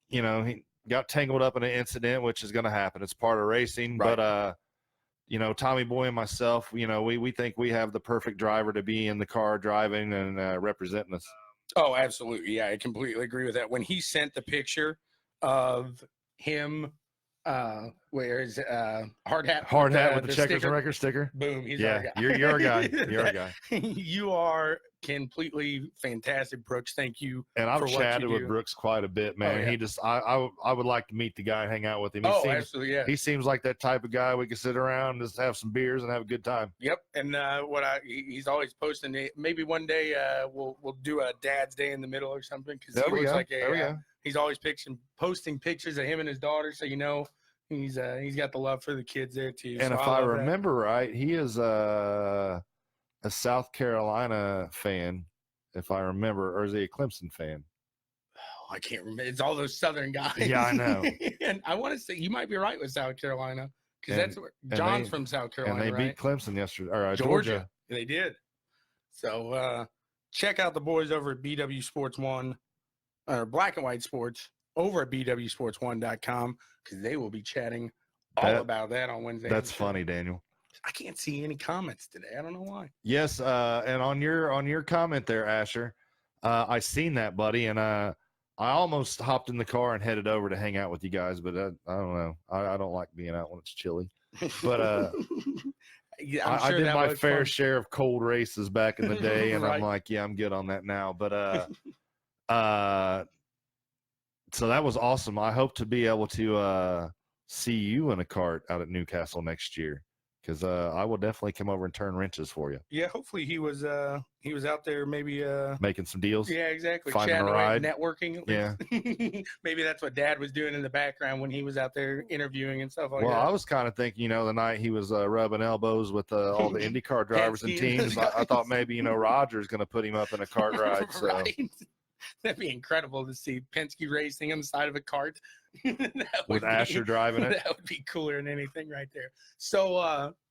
he got tangled up in an incident, which is going to happen. It's part of racing. Right. But TommyBoy and myself, we think we have the perfect driver to be in the car driving and representing us. Oh, absolutely. Yeah, I completely agree with that. When he sent the picture of him, where is hard hat With the Checkers sticker. and Wreckers sticker. Boom, he's Yeah, our guy. you're a guy. You're a guy. You are completely fantastic, Brooks. Thank you. And I've for what chatted you with do. Brooks quite a bit, man. Oh, yeah. He just, I would like to meet the guy and hang out with him. Absolutely, yeah. He seems like that type of guy we could sit around and just have some beers and have a good time. Yep. And he's always posting it. Maybe one day we'll do a Dad's Day in the middle or something, because There he we looks go. like There we go. he's always posting pictures of him and his daughter, so he's got the love for the kids there too. And So if I I love that. remember right, he is a South Carolina fan, if I remember, or is he a Clemson fan? Oh, I can't remember. It's all those Southern guys. Yeah, I know. And I want to say you might be right with South Carolina, because And- that's where and John's they- from South And Carolina, they right? beat Clemson yesterday, or Georgia. They did. So check out the boys over at BWSPORTS1 or Black and White Sports over at BWSPORTS1.com, because they will be chatting all about that on Wednesday. That's funny, Daniel. I can't see any comments today. I don't know why. Yes, and on your comment there, Asher, I seen that, buddy, and I almost hopped in the car and headed over to hang out with you guys, but I don't know. I don't like being out when it's chilly. But Yeah, I sure did that my was fair fun. share of cold races back in the day, and Right. I'm like, yeah, I'm good on that now. But So that was awesome. I hope to be able to see you in a kart out at Newcastle next year, because I will definitely come over and turn wrenches for you. Yeah, hopefully he was out there maybe Making some deals. yeah, exactly. Finding Chatting a away, ride. networking. At least. Maybe that's what Dad was doing in the background when he was out there interviewing and stuff like Well, that. I was kind of thinking, the night he was rubbing elbows with all the IndyCar drivers and Penske teams, I thought maybe, Roger's going to put him up in a kart ride. So. Right. That'd be incredible to see Penske racing on the side of a cart. With Asher driving it. That would be cooler than anything right there. So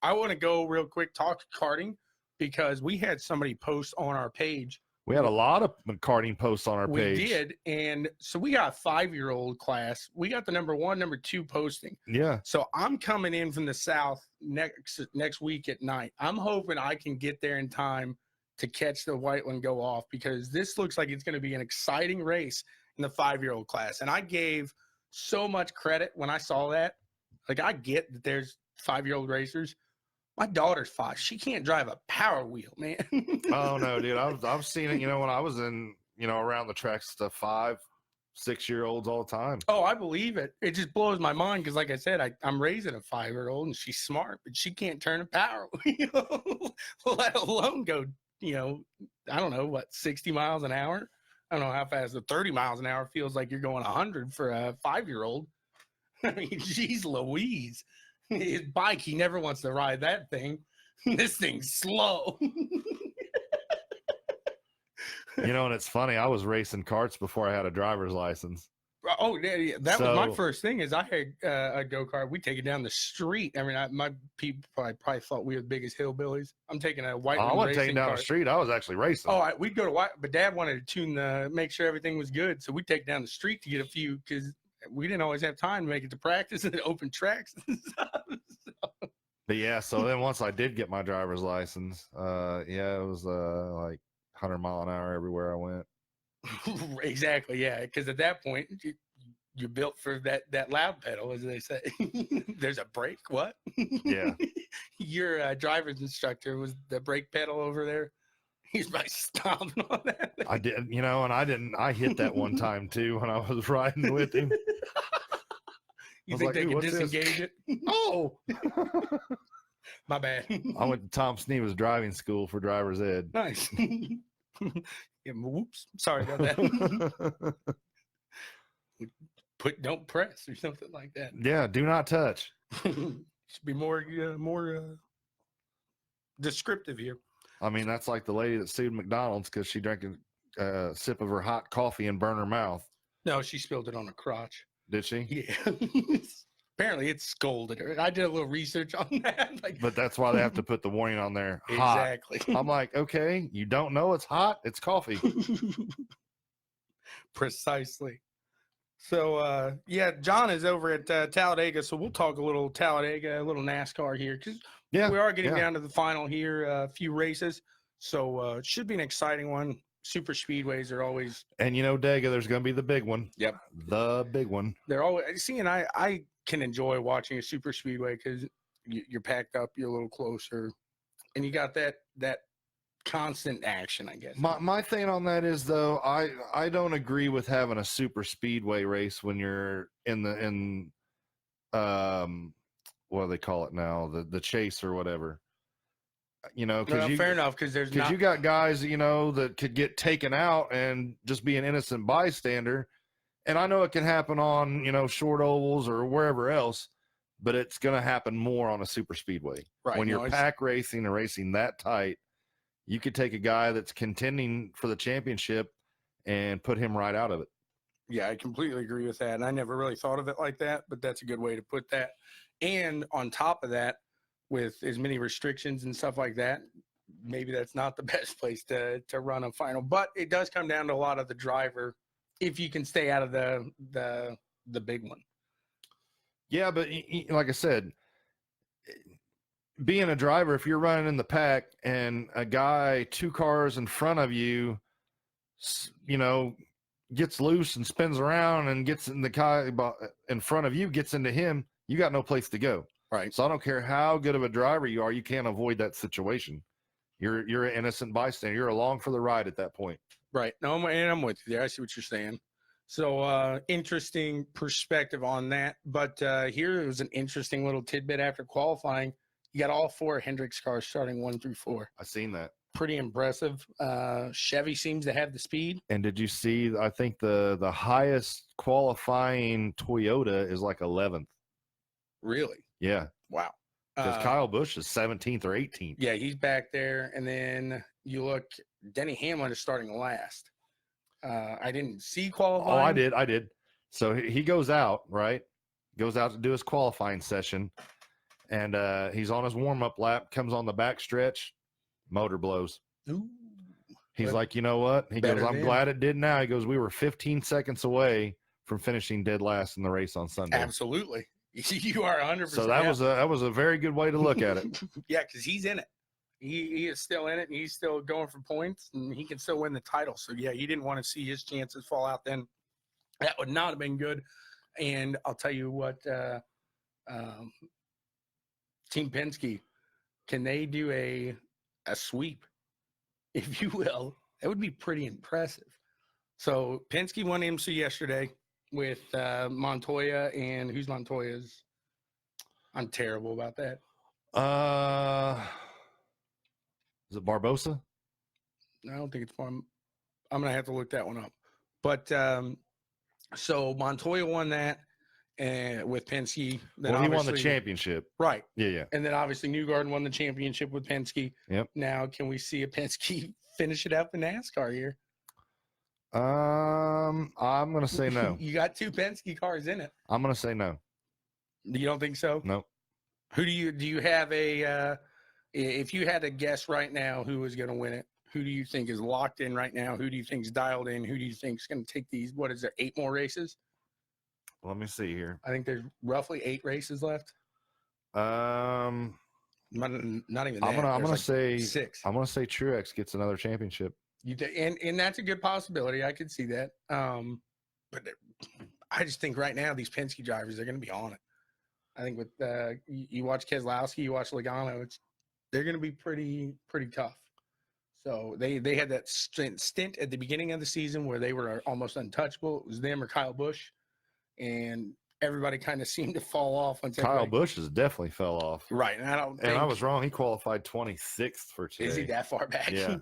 I want to go real quick, talk karting, because we had somebody post on our page. We had a lot of karting posts on our page. We did. And so we got a 5-year-old class. We got the number 1, number 2 posting. Yeah. So I'm coming in from the south next week at night. I'm hoping I can get there in time to catch the white one go off, because this looks like it's going to be an exciting race in the 5-year-old class. And I gave so much credit when I saw that. Like, I get that there's 5-year-old racers. My daughter's 5. She can't drive a power wheel, man. Oh no, dude. I've seen it, when I was in, around the tracks, the 5, 6-year-olds all the time. Oh, I believe it. It just blows my mind because, like I said, I'm raising a 5-year-old and she's smart, but she can't turn a power wheel, let alone go, I don't know, 60 miles an hour? I don't know how fast the 30 miles an hour feels like you're going 100 for a 5-year-old. I mean, geez Louise. His bike, he never wants to ride that thing. This thing's slow. And it's funny. I was racing karts before I had a driver's license. Oh, yeah, that was my first thing. Is I had a go-kart. We take it down the street. I mean, my people probably thought we were the biggest hillbillies. I'm taking a white. I wasn't taking down the street. I was actually racing. Oh, we'd go to white, but Dad wanted to tune make sure everything was good. So we'd take down the street to get a few, because we didn't always have time to make it to practice and open tracks and stuff. But yeah, so then once I did get my driver's license, it was like 100 mile an hour everywhere I went. Exactly, yeah. Because at that point, you're built for that loud pedal, as they say. There's a brake. What? Yeah. Your driver's instructor was the brake pedal over there. He's probably stomping on that thing. I did, and I hit that one time too when I was riding with him. You think they can disengage it? Oh, my bad. I went to Tom Sneeva's driving school for driver's ed. Nice. Yeah, whoops. Sorry about that. Don't press or something like that. Yeah, do not touch. Should be more descriptive here. I mean, that's like the lady that sued McDonald's because she drank a sip of her hot coffee and burned her mouth. No, she spilled it on her crotch. Did she? Yeah. Apparently, it scolded her. I did a little research on that. But that's why they have to put the warning on there. Hot. Exactly. I'm like, okay, you don't know it's hot. It's coffee. Precisely. So, John is over at Talladega, so we'll talk a little Talladega, a little NASCAR here, because we are getting down to the final here, a few races. So it should be an exciting one. Super speedways are always. And Dega, there's going to be the big one. Yep. The big one. They're always. See, and I can enjoy watching a super speedway because you're packed up, you're a little closer, and you got that constant action, I guess. My thing on that is, though, I don't agree with having a super speedway race when you're in what do they call it now, the chase or whatever. Because fair enough, because you got guys that could get taken out and just be an innocent bystander, and I know it can happen on short ovals or wherever else, but it's going to happen more on a super speedway. Right, when you're pack racing and racing that tight, you could take a guy that's contending for the championship and put him right out of it. Yeah, I completely agree with that. And I never really thought of it like that, but that's a good way to put that. And on top of that, with as many restrictions and stuff like that, maybe that's not the best place to run a final. But it does come down to a lot of the driver, if you can stay out of the big one. Yeah, but like I said, being a driver, if you're running in the pack and a guy 2 cars in front of you, gets loose and spins around and gets in the guy in front of you, gets into him, you got no place to go. Right. So I don't care how good of a driver you are, you can't avoid that situation. You're an innocent bystander. You're along for the ride at that point. Right. No, and I'm with you there. I see what you're saying. So interesting perspective on that. But here was an interesting little tidbit after qualifying. You got all 4 Hendricks cars starting 1 through 4. I seen that. Pretty impressive. Chevy seems to have the speed. And did you see? I think the highest qualifying Toyota is like 11th. Really? Yeah, Wow. because Kyle Busch is 17th or 18th. Yeah, he's back there. And then you look, Denny Hamlin is starting last. I didn't see qualifying. Oh, I did. So he goes out, right? Goes out to do his qualifying session, and he's on his warm-up lap, comes on the back stretch, motor blows. Ooh. He's Well, like, you know what? He goes, better I'm than. glad it did now. He goes, we were 15 seconds away from finishing dead last in the race on Sunday. Absolutely. You are 100%. So that was a very good way to look at it. Yeah, because he's in it. He is still in it, and he's still going for points, and he can still win the title. So, yeah, he didn't want to see his chances fall out then. That would not have been good. And I'll tell you what, Team Penske, can they do a sweep, if you will? That would be pretty impressive. So Penske won IMSA yesterday with Montoya, and who's Montoya's? I'm terrible about that. Is it Barbosa? I don't think it's fun. I'm gonna have to look that one up. But so Montoya won that, and with Penske. Then Well, he won the obviously- championship. right? Yeah. And then obviously Newgarden won the championship with Penske. Yep. Now, can we see a Penske finish it up in NASCAR here? I'm gonna say no. You got 2 Penske cars in it. I'm gonna say no. You don't think so? No. Who do you have a? If you had to guess right now who is going to win it, who do you think is locked in right now? Who do you think is dialed in? Who do you think is going to take these? What is there? 8 more races? Let me see here. I think there's roughly 8 races left. I'm Not even. I'm that. gonna There's like say 6. I'm gonna say Truex gets another championship. And that's a good possibility. I could see that. But I just think right now these Penske drivers are going to be on it. I think with you watch Keselowski, you watch Logano, they're going to be pretty tough. So they had that stint at the beginning of the season where they were almost untouchable. It was them or Kyle Busch, and everybody kind of seemed to fall off. Kyle Busch has definitely fell off. Right, and I was wrong. He qualified 26th for today. Is he that far back? Yeah.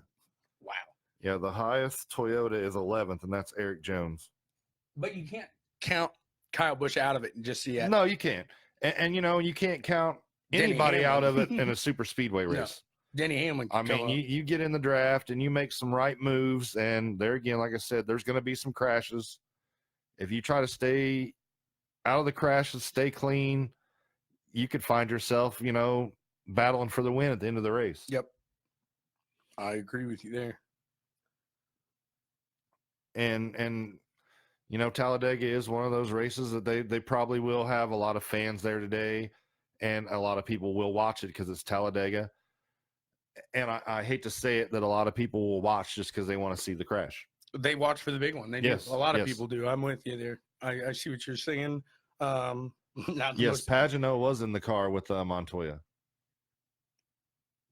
Wow. Yeah, the highest Toyota is 11th, and that's Eric Jones. But you can't count Kyle Busch out of it and just see it. No, you can't. And you can't count Denny anybody out of Hamlin. it in a super speedway No. race. Denny Hamlin. I can mean, come up. you get in the draft and you make some right moves, and there again, like I said, there's going to be some crashes. If you try to stay out of the crashes, stay clean, you could find yourself, battling for the win at the end of the race. Yep. I agree with you there. And Talladega is one of those races that they probably will have a lot of fans there today, and a lot of people will watch it because it's Talladega. And I hate to say it that a lot of people will watch just because they want to see the crash. They watch for the big one. They Yes, do. A lot of yes. people do. I'm with you there. I see what you're saying. Not the Yes, most- Pagano was in the car with Montoya.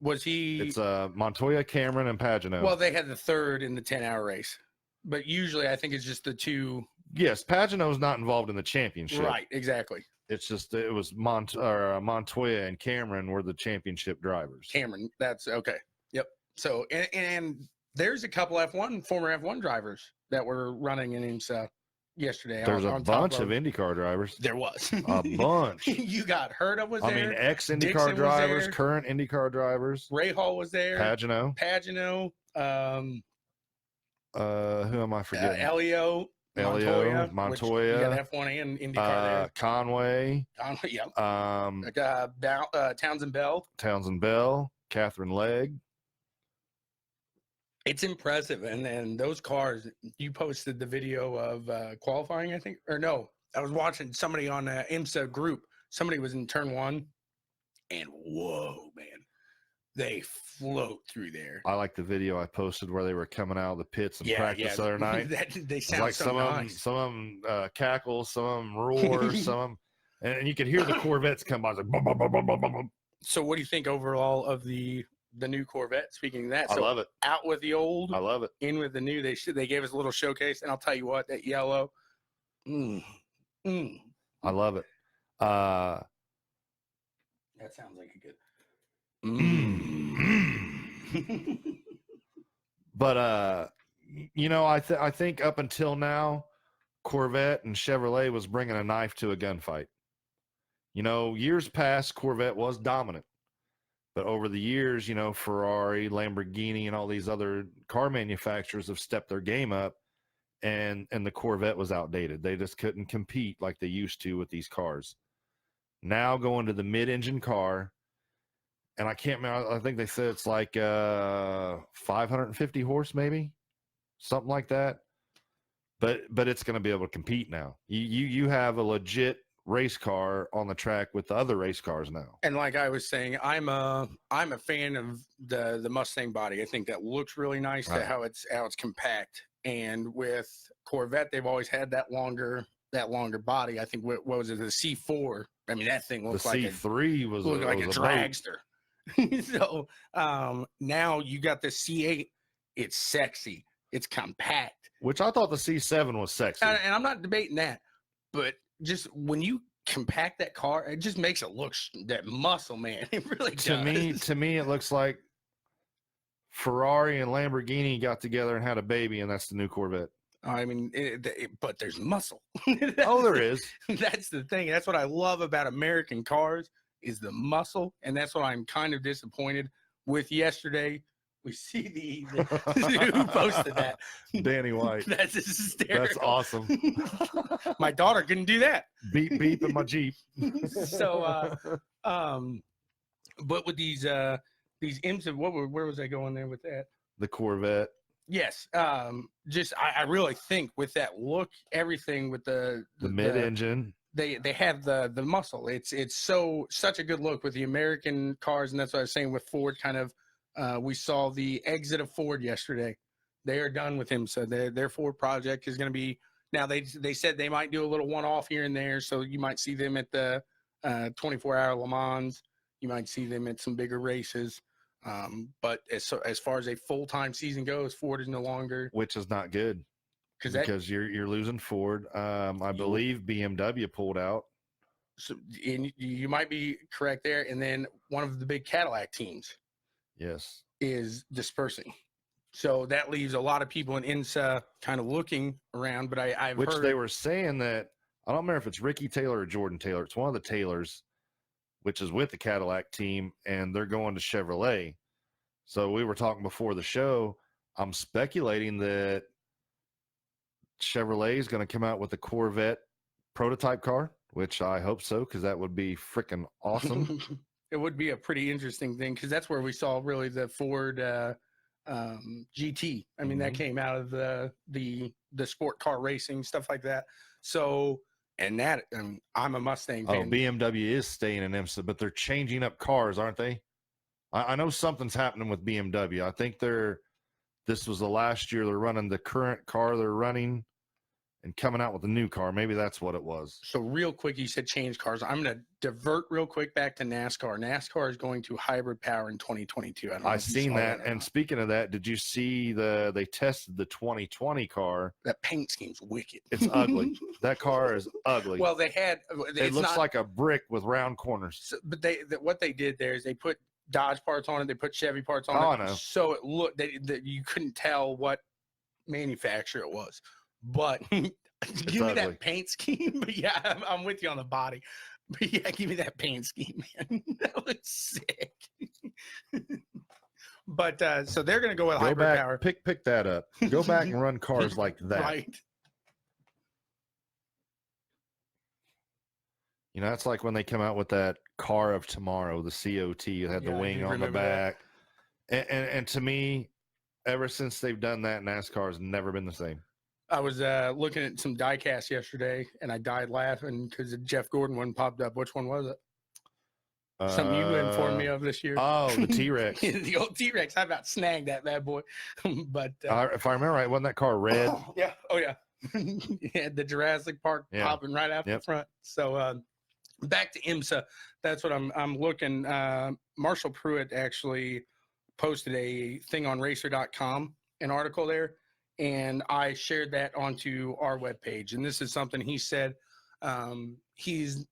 was he? It's Montoya, Cameron, and Pagano. Well, they had the third in the 10-hour race, but usually I think it's just the 2. yes, Pagano's not involved in the championship. Right, exactly. It's just it was Montoya and Cameron were the championship drivers. Cameron, that's okay. Yep. So and there's a couple former F1 drivers that were running in IMSA yesterday. There's a on top bunch of IndyCar drivers. There was A bunch. You got Herta was I there. mean, ex-IndyCar Dixon was drivers, there. current IndyCar drivers. Ray Hall was there. Pagano. Pagano. Who am I forgetting? Elio. Elio, Montoya. Montoya. You got F1 and IndyCar there. Conway. Yep. Townsend Bell. Townsend Bell. Catherine Legg. It's impressive. And then those cars, you posted the video of qualifying, I think. Or no, I was watching somebody on the IMSA group. Somebody was in turn 1. And whoa, man. They float through there. I like the video I posted where they were coming out of the pits and practice the other night. They It's sound like so some nice. of them cackle, some of them roar, some of them, and you could hear the Corvettes come by. It's like, bum, bum, bum, bum, bum, bum, bum. So what do you think overall of the new Corvette? Speaking of that, I so love it. out with the old, I love it. in with the new. They gave us a little showcase, and I'll tell you what, that yellow, Mm. Mm. I love it. That sounds like a good. But you know, I think up until now, Corvette and Chevrolet was bringing a knife to a gunfight. You know, years past, Corvette was dominant, but over the years, you know, Ferrari, Lamborghini, and all these other car manufacturers have stepped their game up, and the Corvette was outdated. They just couldn't compete like they used to with these cars. Now going to the mid-engine car, and I can't remember, I think they said it's like 550 horse, maybe something like that. But it's going to be able to compete now. You have a legit race car on the track with the other race cars now. And like I was saying, I'm a fan of the Mustang body. I think that looks really nice. Right. How it's compact. And with Corvette, they've always had that longer body. I think what was it, the C4? I mean, that thing looks like C3 was like a boat. dragster. So now you got the C8. It's sexy. It's compact. Which I thought the C7 was sexy. And I'm not debating that, but just when you compact that car, it just makes it look that muscle, man. It really does. To me, it looks like Ferrari and Lamborghini got together and had a baby, and that's the new Corvette. I mean, but there's muscle. Oh, there is. That's the thing. That's what I love about American cars is the muscle, and that's what I'm kind of disappointed with yesterday. We see the who posted that. Danny White. That's hysterical. That's awesome. My daughter couldn't do that. Beep beep in my Jeep. So, but with these IMSA, where was I going there with that? The Corvette. Yes. Just I really think with that look, everything with the mid-engine. They have the muscle. It's such a good look with the American cars, and that's what I was saying with Ford. Kind of, we saw the exit of Ford yesterday. They are done with him, so their Ford project is going to be now. They said they might do a little one-off here and there, so you might see them at the 24-hour Le Mans. You might see them at some bigger races. But as far as a full-time season goes, Ford is no longer, which is not good. Because you're losing Ford. I believe BMW pulled out. So you might be correct there. And then one of the big Cadillac teams, yes, is dispersing. So that leaves a lot of people in INSA kind of looking around. But I've heard they were saying that, I don't remember if it's Ricky Taylor or Jordan Taylor. It's one of the Taylors, which is with the Cadillac team, and they're going to Chevrolet. So we were talking before the show. I'm speculating that Chevrolet is going to come out with a Corvette prototype car, which I hope so, because that would be freaking awesome. It would be a pretty interesting thing, because that's where we saw really the Ford GT. I mean, that came out of the sport car racing, stuff like that. So, and that, I'm a Mustang fan. Oh, BMW is staying in IMSA, but they're changing up cars, aren't they? I know something's happening with BMW. I think this was the last year they're running the current car they're running and coming out with a new car. Maybe that's what it was. So real quick, you said change cars. I'm going to divert real quick back to NASCAR. NASCAR is going to hybrid power in 2022. I've seen that. And speaking of that, did you see they tested the 2020 car? That paint scheme's wicked. It's ugly. That car is ugly. Well, it looks like a brick with round corners. So, but what they did there is they put Dodge parts on it. They put Chevy parts on it. I know. So it looked that you couldn't tell what manufacturer it was. But give me that paint scheme. But yeah, I'm with you on the body. But yeah, give me that paint scheme, man. That looks sick. But so they're going to go with hybrid power. Pick that up. Go back and run cars like that. Right. You know, it's like when they come out with that car of tomorrow, the COT, it had the wing on the back. And to me, ever since they've done that, NASCAR has never been the same. I was looking at some diecast yesterday, and I died laughing because the Jeff Gordon one popped up. Which one was it? Something you informed me of this year. Oh, the T-Rex. The old T-Rex. I about snagged that bad boy. But if I remember right, wasn't that car red? Yeah. Oh, yeah. Had the Jurassic Park popping right out the front. So back to IMSA. That's what I'm looking. Marshall Pruitt actually posted a thing on racer.com, an article there. and I shared that onto our webpage. And this is something he said he's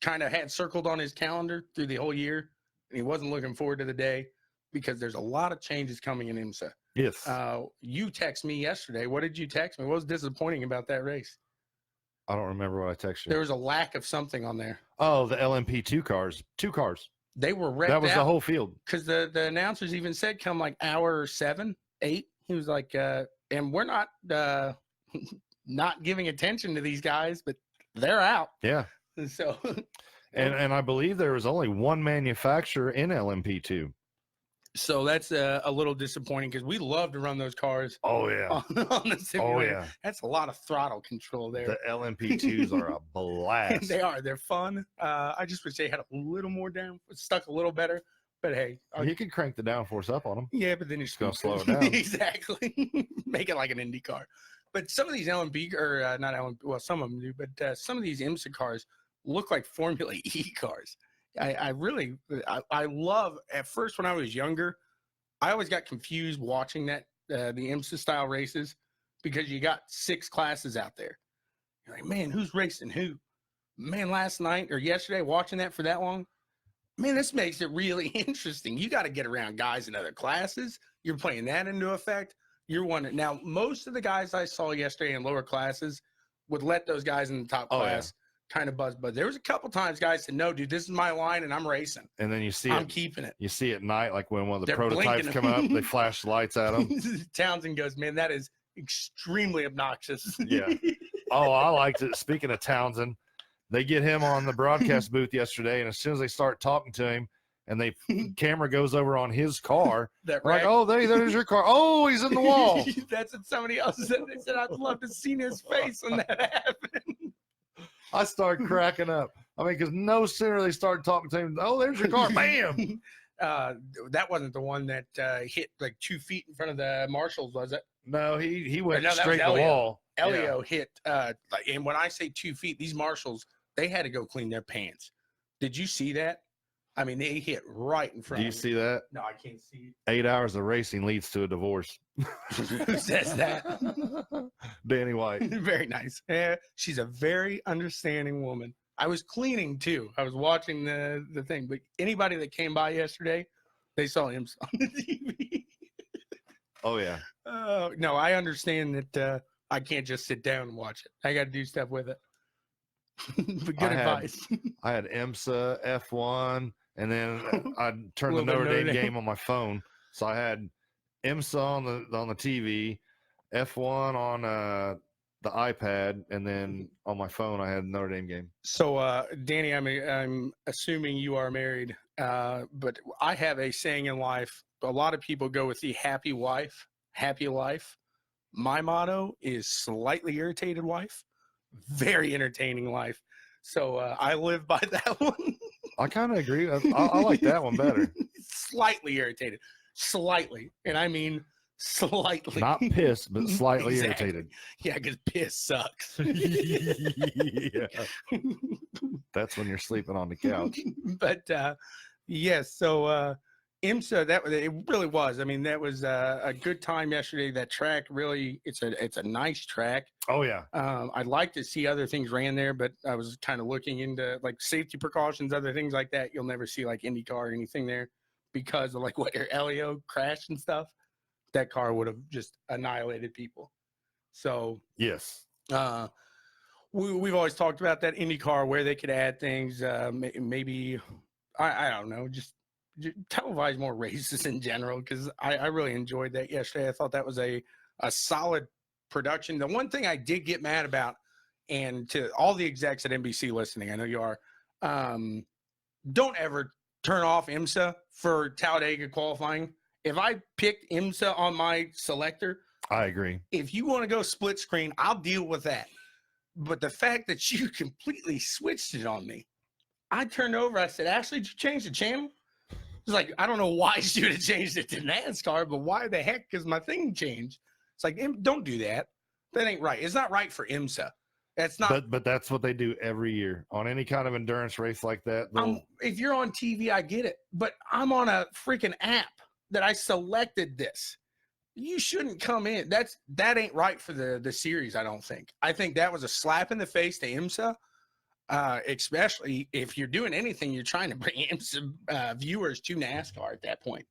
kind of had circled on his calendar through the whole year, and he wasn't looking forward to the day because there's a lot of changes coming in IMSA. Yes. You text me yesterday. What did you text me? What was disappointing about that race? I don't remember what I texted you. There was a lack of something on there. Oh, the LMP2 cars. 2 cars. They were wrecked. That was out the whole field. because the announcers even said come like hour 7, 8. He was like, and we're not not giving attention to these guys, but they're out. Yeah. So, And I believe there was only one manufacturer in LMP2. so that's a little disappointing because we love to run those cars Oh, yeah. on the simulator. Oh, yeah. That's a lot of throttle control there. The LMP2s are a blast. They are. They're fun. I just wish they had a little more down, stuck a little better. But hey, You can crank the downforce up on them. yeah, but then you're gonna slow it down. Exactly. Make it like an Indy car. But some of these LMP or not LMP, well, some of them do. But some of these IMSA cars look like Formula E cars. I really love. At first, when I was younger, I always got confused watching that the IMSA style races because you got 6 classes out there. You're like, man, who's racing who? Man, last night or yesterday, watching that for that long, man, this makes it really interesting. You got to get around guys in other classes. You're playing that into effect. You're wondering. Now, most of the guys I saw yesterday in lower classes would let those guys in the top class kind of buzz. But there was a couple times guys said, no, dude, this is my line and I'm racing. And then you see I'm it. keeping it. You see it at night, like when one of the They're prototypes blinking. come up, they flash lights at them. Townsend goes, man, that is extremely obnoxious. Yeah. Oh, I liked it. Speaking of Townsend, they get him on the broadcast booth yesterday, and as soon as they start talking to him, and the camera goes over on his car, That like, right. oh, there's your car. Oh, he's in the wall. That's what somebody else said. They said, I'd love to see his face when that happened. I started cracking up. I mean, because no sooner they started talking to him, oh, there's your car. Bam. That wasn't the one that hit like 2 feet in front of the marshals, was it? No, he went No, that straight to was the Elio. wall. Elio hit, and when I say 2 feet, these marshals, they had to go clean their pants. Did you see that? I mean, they hit right in front Do you of me. see that? No, I can't see 8 hours of racing leads to a divorce. it. Who says that? Danny White. Very nice. Yeah, she's a very understanding woman. I was cleaning too. I was watching the thing, but anybody that came by yesterday, they saw him on the TV. Oh, yeah. No, I understand that I can't just sit down and watch it. I got to do stuff with it. But good advice. I had IMSA, F1, and then I turned the Little bit Notre Dame Notre Dame. game on my phone. So I had IMSA on the TV, F1 on the iPad, and then on my phone I had Notre Dame game. So, Danny, I'm assuming you are married, but I have a saying in life. A lot of people go with the happy wife, happy life. My motto is slightly irritated wife, very entertaining life. So I live by that one. I kind of agree. I like that one better. Slightly irritated, slightly, and I mean slightly. Not pissed, but slightly Exactly. irritated. Yeah, because piss sucks. Yeah. That's when you're sleeping on the couch. But yes, so IMSA, it really was. I mean, that was a good time yesterday. That track really, it's a nice track. Oh, yeah. I'd like to see other things ran there, but I was kind of looking into like safety precautions, other things like that. You'll never see like IndyCar or anything there because of like what Elio crashed and stuff. That car would have just annihilated people. So Yes. we've always talked about that IndyCar where they could add things. Maybe I don't know, just televise more races in general because I really enjoyed that yesterday. I thought that was a solid production. The one thing I did get mad about, and to all the execs at NBC listening, I know you are, don't ever turn off IMSA for Talladega qualifying. If I picked IMSA on my selector, I agree. if you want to go split screen, I'll deal with that. But the fact that you completely switched it on me, I turned over. I said, Ashley, did you change the channel? It's like, I don't know why she would have changed it to NASCAR, but why the heck? Because my thing changed. It's like, don't do that. That ain't right. It's not right for IMSA. That's not. But that's what they do every year on any kind of endurance race like that. If you're on TV, I get it. But I'm on a freaking app that I selected this. You shouldn't come in. That ain't right for the series. I don't think. I think that was a slap in the face to IMSA. Especially if you're doing anything, you're trying to bring IMSA viewers to NASCAR at that point.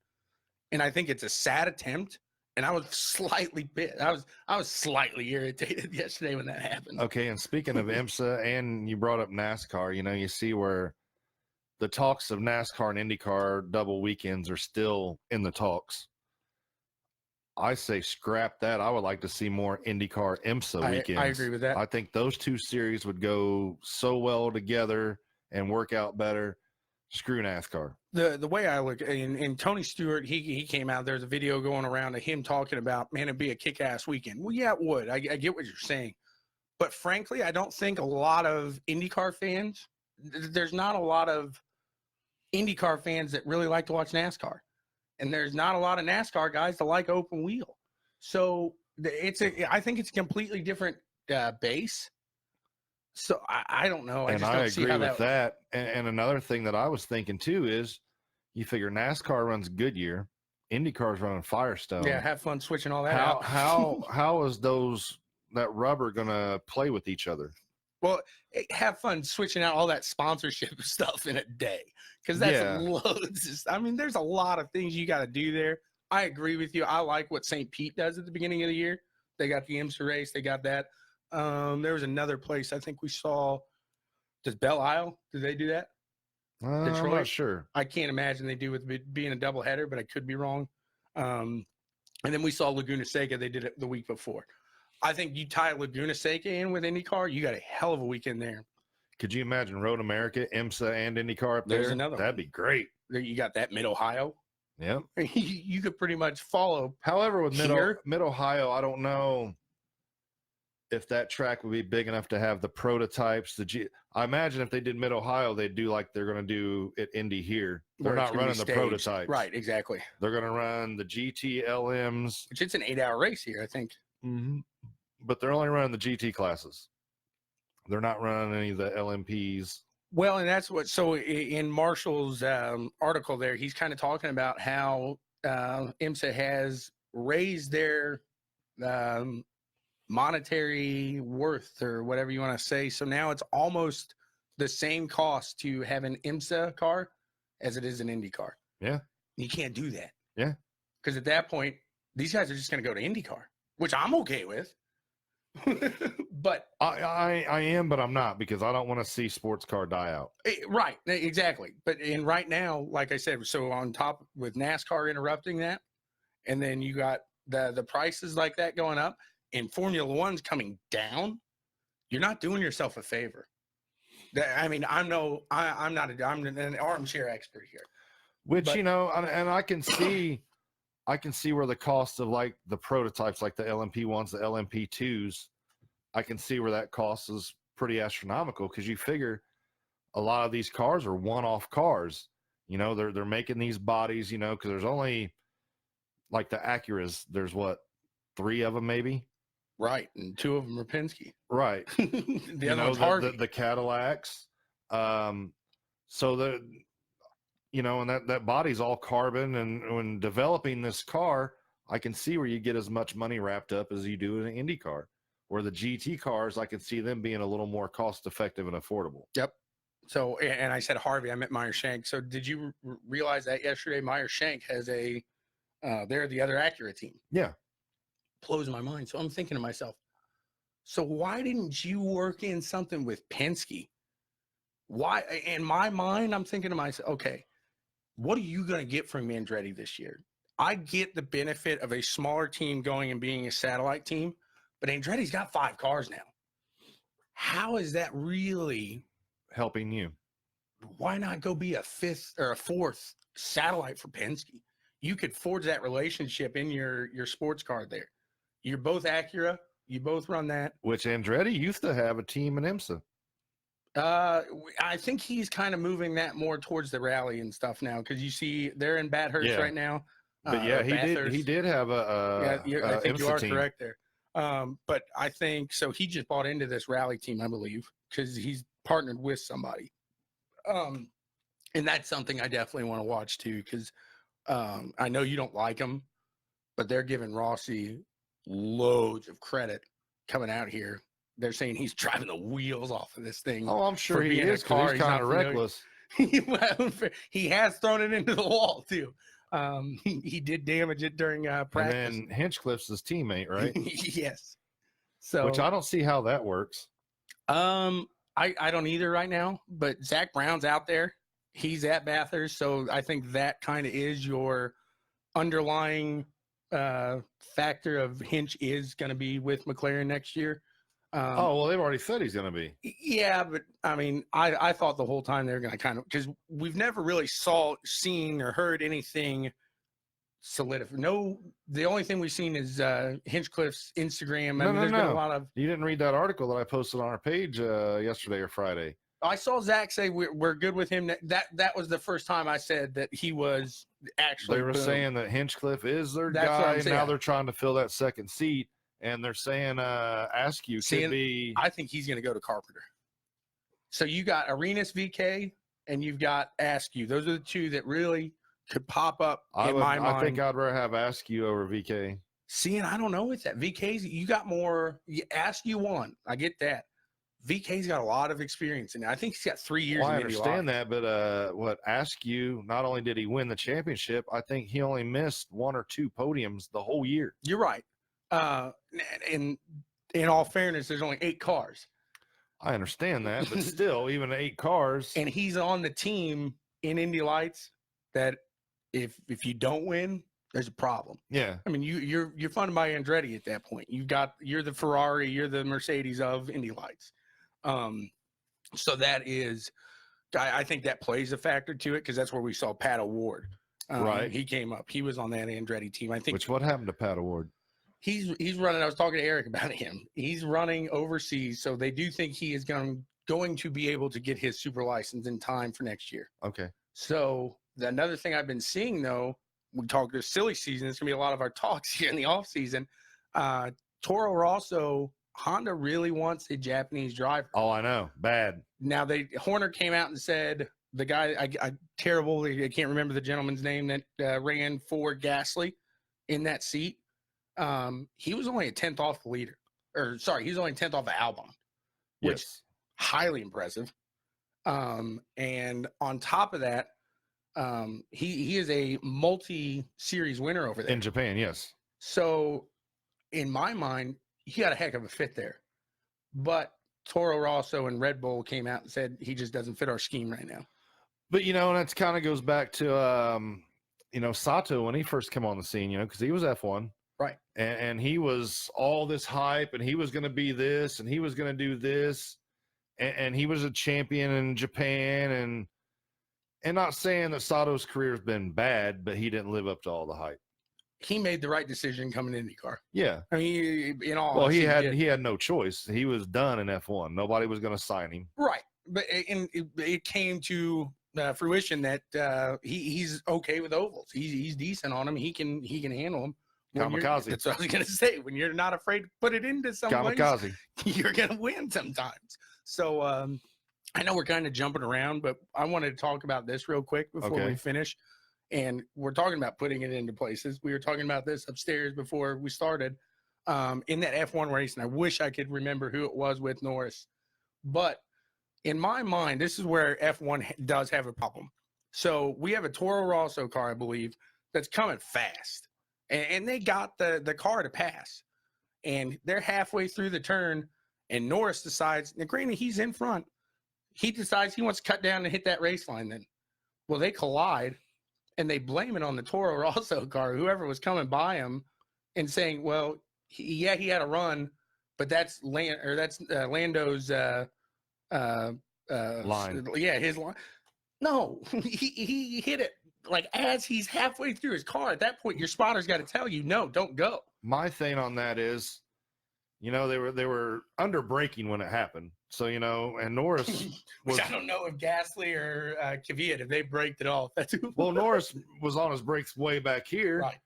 And I think it's a sad attempt. And I was slightly bit. I was slightly irritated yesterday when that happened. Okay, and speaking of IMSA, and you brought up NASCAR, you know, you see where the talks of NASCAR and IndyCar double weekends are still in the talks. I say scrap that. I would like to see more IndyCar IMSA weekends. I agree with that. I think those two series would go so well together and work out better. Screw NASCAR. The way I look, and Tony Stewart, he came out. There's a video going around of him talking about, man, it'd be a kick-ass weekend. Well, yeah, it would. I get what you're saying. But frankly, I don't think a lot of IndyCar fans, there's not a lot of IndyCar fans that really like to watch NASCAR. And there's not a lot of NASCAR guys that like open wheel. So I think it's a completely different base. So I don't know. And I agree with that. And another thing that I was thinking too is you figure NASCAR runs Goodyear, IndyCar's running Firestone. Yeah, have fun switching all that out. How is that rubber gonna play with each other? Well, have fun switching out all that sponsorship stuff in a day, because that's loads. I mean, there's a lot of things you got to do there. I agree with you. I like what St. Pete does at the beginning of the year. They got the IMSA race. They got that. There was another place I think we saw. Does Belle Isle? Do they do that? I'm not sure. I can't imagine they do with it being a doubleheader, but I could be wrong. And then we saw Laguna Seca. They did it the week before. I think you tie Laguna Seca in with IndyCar, you got a hell of a weekend there. Could you imagine Road America, IMSA, and IndyCar up there? There's another That'd be great. You got that Mid-Ohio. Yep. You could pretty much follow. However, with Mid-Ohio, I don't know if that track would be big enough to have the prototypes. I imagine if they did Mid-Ohio, they'd do like they're going to do at Indy here. They're not running the prototypes. Right, exactly. They're going to run the GT LMs. Which it's an 8-hour race here, I think. Mm-hmm. But they're only running the GT classes. They're not running any of the LMPs. Well, and that's what, so in Marshall's article there, he's kind of talking about how IMSA has raised their monetary worth or whatever you want to say. So now it's almost the same cost to have an IMSA car as it is an Indy car. Yeah. You can't do that. Yeah. Because at that point, these guys are just going to go to IndyCar, which I'm okay with. But I am, but I'm not, because I don't want to see sports car die out. Right, exactly. But right now, like I said, so on top with NASCAR interrupting that, and then you got the prices like that going up, and Formula One's coming down, you're not doing yourself a favor. I mean, I'm an armchair expert here. Which, but, you know, and I can see where the cost of like the prototypes, like the LMP ones, the LMP twos, I can see where that cost is pretty astronomical, because you figure a lot of these cars are one-off cars. You know, they're making these bodies, you know, because there's only like the Acuras. There's what, 3 of them maybe? Right, and 2 of them are Penske. Right. The other one's Harvey. The Cadillacs. So the, you know, and that body's all carbon, and when developing this car, I can see where you get as much money wrapped up as you do in an Indy car. Where the GT cars, I can see them being a little more cost effective and affordable. Yep. So, and I said Harvey, I meant Meyer Shank. So did you realize that yesterday Meyer Shank has they're the other Acura team? Yeah. Blows my mind. So I'm thinking to myself, so why didn't you work in something with Penske? Why? In my mind, I'm thinking to myself, okay, what are you going to get from Andretti this year? I get the benefit of a smaller team going and being a satellite team, but Andretti's got 5 cars now. How is that really helping you? Why not go be a 5th or a 4th satellite for Penske? You could forge that relationship in your sports car there. You're both Acura. You both run that. Which Andretti used to have a team in IMSA. I think he's kind of moving that more towards the rally and stuff now, because you see they're in Bathurst right now. But yeah, he did have I think you are team. Correct there. But I think so. He just bought into this rally team, I believe, because he's partnered with somebody. And that's something I definitely want to watch too, because I know you don't like him, but they're giving Rossi loads of credit coming out here. They're saying he's driving the wheels off of this thing. Oh, I'm sure for he being in a is car because he's kind not of familiar. reckless. Well, he has thrown it into the wall too. He did damage it during practice. And then Hinchcliffe's his teammate, right? Yes. So, Which I don't see how that works. I don't either right now. But Zach Brown's out there. He's at Bathurst, so I think that kind of is your underlying factor of Hinch is going to be with McLaren next year. Oh, well, they've already said he's going to be. Yeah, but I mean, I thought the whole time they're going to kind of, because we've never really seen or heard anything solidified. No, the only thing we've seen is Hinchcliffe's Instagram. There's been a lot of. You didn't read that article that I posted on our page yesterday or Friday. I saw Zach say we're good with him. That was the first time I said that he was actually. They were saying that Hinchcliffe is their That's what guy, I'm and saying. now they're trying to fill that second seat. And they're saying Askew could be. I think he's going to go to Carpenter. So you got Arenas VK and you've got Askew. Those are the two that really could pop up in my mind. I think I'd rather have Askew over VK. See, and I don't know with that. VK's, you got more. Askew won. I get that. VK's got a lot of experience, and I think he's got 3 years. Well, I in Indy understand Lights. that, but what Askew, not only did he win the championship, I think he only missed 1 or 2 podiums the whole year. You're right. In all fairness, there's only 8 cars, I understand that, but still, even 8 cars. and he's on the team in Indy Lights. That if you don't win, there's a problem. Yeah. I mean, you're funded by Andretti at that point. You're the Ferrari, you're the Mercedes of Indy Lights. So that is, I think that plays a factor to it because that's where we saw Pat Award. Right. He came up. He was on that Andretti team. I think. What happened to Pat Award? He's running. I was talking to Eric about him. He's running overseas, so they do think he is going to be able to get his super license in time for next year. Okay. So another thing I've been seeing, though, we talk this silly season. It's going to be a lot of our talks here in the off season. Toro Rosso, Honda really wants a Japanese driver. Oh, I know. Bad. Now Horner came out and said the guy I can't remember the gentleman's name that ran for Gasly in that seat. He was only a 10th off the leader, he was only 10th off of Albon, which Yes. highly impressive. And on top of that, he is a multi-series winner over there In Japan, yes. So in my mind, he got a heck of a fit there, but Toro Rosso and Red Bull came out and said he just doesn't fit our scheme right now. But, and that kind of goes back to, Sato when he first came on the scene, because he was F1. Right. And he was all this hype, and he was going to be this, and he was going to do this. And he was a champion in Japan. And not saying that Sato's career has been bad, but he didn't live up to all the hype. He made the right decision coming into IndyCar. Yeah. I mean, he had no choice. He was done in F1. Nobody was going to sign him. Right. But it came to fruition that he's okay with ovals. He's decent on them. He can handle them. Kamikaze. That's what I was going to say. When you're not afraid to put it into some place, Kamikaze. you're going to win sometimes. So I know we're kind of jumping around, but I wanted to talk about this real quick before we finish. And we're talking about putting it into places. We were talking about this upstairs before we started in that F1 race, and I wish I could remember who it was with Norris. But in my mind, this is where F1 does have a problem. So we have a Toro Rosso car, I believe, that's coming fast. And they got the car to pass. And they're halfway through the turn, and Norris decides, now granted, he's in front. He decides he wants to cut down and hit that race line then. Well, they collide. And they blame it on the Toro Rosso car, whoever was coming by him, and saying, "Well, he had a run, but that's Lando's line. Yeah, his line. No, he hit it like as he's halfway through his car. At that point, your spotter's got to tell you, no, don't go." My thing on that is, they were under braking when it happened. So, and Norris was, Which I don't know if Gasly or Kvyat, if they braked it off. well, Norris was on his brakes way back here. Right.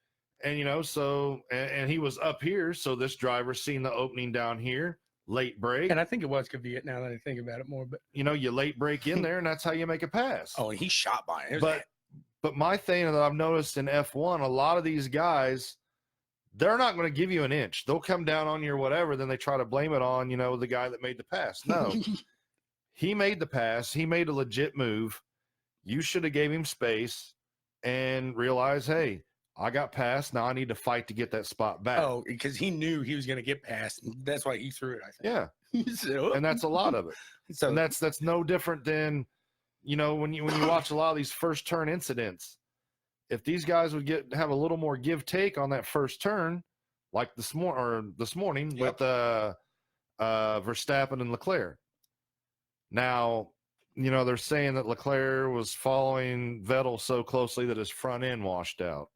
And, and he was up here. So this driver seen the opening down here, late brake. And I think it was Kvyat now that I think about it more. But you late brake in there, and that's how you make a pass. oh, and he shot by it. But my thing that I've noticed in F1, a lot of these guys, they're not going to give you an inch. They'll come down on you or whatever. Then they try to blame it on, the guy that made the pass. No, he made the pass. He made a legit move. You should have gave him space and realized, hey, I got passed. Now I need to fight to get that spot back. Oh, because he knew he was going to get passed. That's why he threw it, I think. Yeah. So, And that's a lot of it. so And that's no different than, when you watch a lot of these first turn incidents. If these guys would have a little more give take on that first turn, like this morning with Verstappen and Leclerc. Now, they're saying that Leclerc was following Vettel so closely that his front end washed out.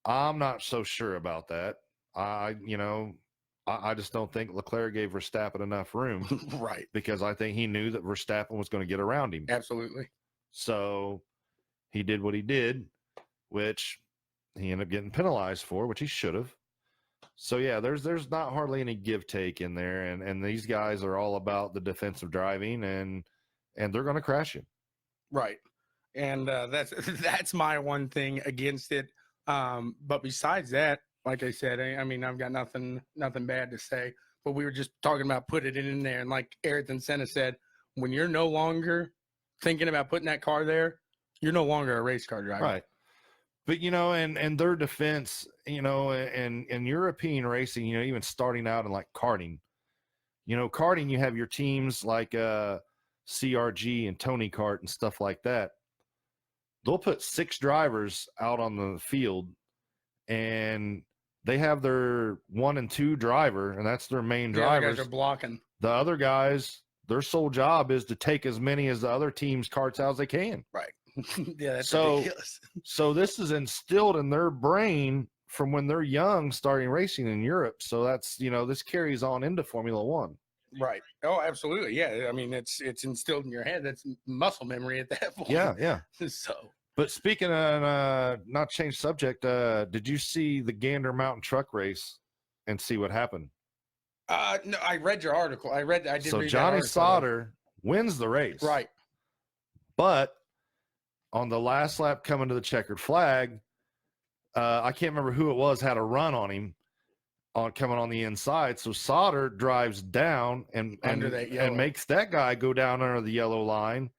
I'm not so sure about that. I just don't think Leclerc gave Verstappen enough room. right. Because I think he knew that Verstappen was going to get around him. Absolutely. So he did what he did, which he ended up getting penalized for, which he should have. So yeah, there's not hardly any give take in there, and these guys are all about the defensive driving, and they're going to crash you. Right. And that's my one thing against it. But besides that, like I said, I mean, I've got nothing bad to say. But we were just talking about putting it in there, and like Ayrton Senna said, when you're no longer thinking about putting that car there, you're no longer a race car driver. Right. But, and their defense, in European racing, even starting out in like karting, karting, you have your teams like CRG and Tony Kart and stuff like that. They'll put 6 drivers out on the field, and they have their 1 and 2 driver, and that's their main drivers. Guys are blocking. The other guys, their sole job is to take as many as the other team's karts out as they can. Right. Yeah, that's So- ridiculous. So this is instilled in their brain from when they're young, starting racing in Europe. So that's, this carries on into Formula One. Right. Oh, absolutely. Yeah. I mean, it's instilled in your head. That's muscle memory at that point. Yeah. So But speaking of, not change subject, did you see the Gander Mountain Truck Race and see what happened? no, I read your article. I did So read that Johnny article. Sauter wins the race. Right. But on the last lap coming to the checkered flag, I can't remember who it was, had a run on him coming on the inside. So Sauter drives down and makes that guy go down under the yellow line.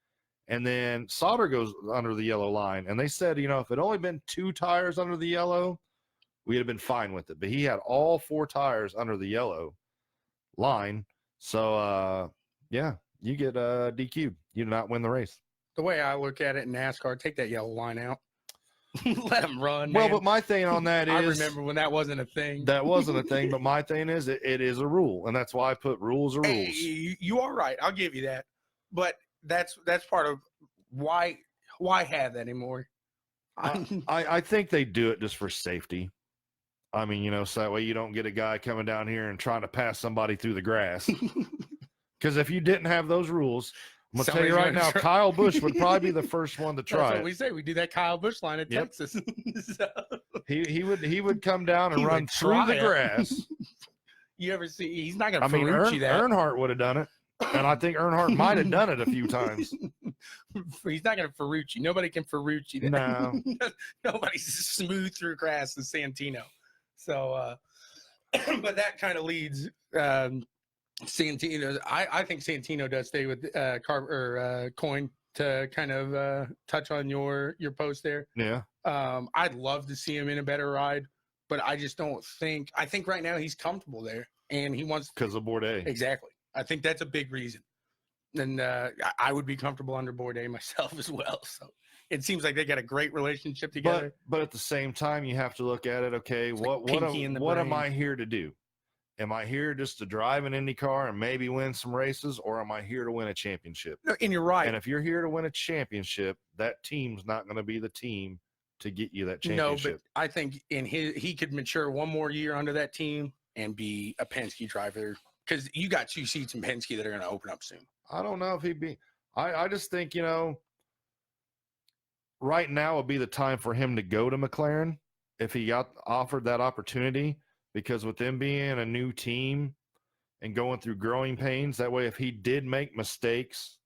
And then Sauter goes under the yellow line. And they said, if it only been 2 tires under the yellow, we'd have been fine with it. But he had all 4 tires under the yellow line. So, you get DQ'd. You do not win the race. The way I look at it in NASCAR, take that yellow line out. Let them run. Well, man. but my thing on that is, I remember when that wasn't a thing. that wasn't a thing. But my thing is, it is a rule, and that's why I put rules are Hey, rules. you are right. I'll give you that. But that's part of why have that anymore. I think they do it just for safety. I mean, so that way you don't get a guy coming down here and trying to pass somebody through the grass. Because if you didn't have those rules, I'm gonna tell you right now, Kyle Busch would probably be the first one to That's try what it. we say. We do that Kyle Busch line at Yep. Texas. So, He would come down and He run would through the try it. grass. you ever see? He's not going I to mean, Ferrucci that. Earnhardt would have done it, and I think Earnhart might have done it a few times. He's not going to Ferrucci. Nobody can Ferrucci that. No. Nobody's smooth through grass as Santino. So, but that kind of leads Santino. I think Santino does stay with Coyne to kind of touch on your post there. Yeah. I'd love to see him in a better ride, but I just don't think. I think right now he's comfortable there, and he wants Because of Bourdais. exactly. I think that's a big reason, and I would be comfortable under Bourdais myself as well. So it seems like they got a great relationship together. But at the same time, you have to look at it. Okay, It's what like pinky in the am brain. I here to do? Am I here just to drive an IndyCar and maybe win some races, or am I here to win a championship? No, and you're right. And if you're here to win a championship, that team's not going to be the team to get you that No, championship. but I think he could mature one more year under that team and be a Penske driver, because you got 2 seats in Penske that are going to open up soon. I don't know if he'd be. I just think, right now would be the time for him to go to McLaren if he got offered that opportunity, because with them being a new team and going through growing pains, that way if he did make mistakes,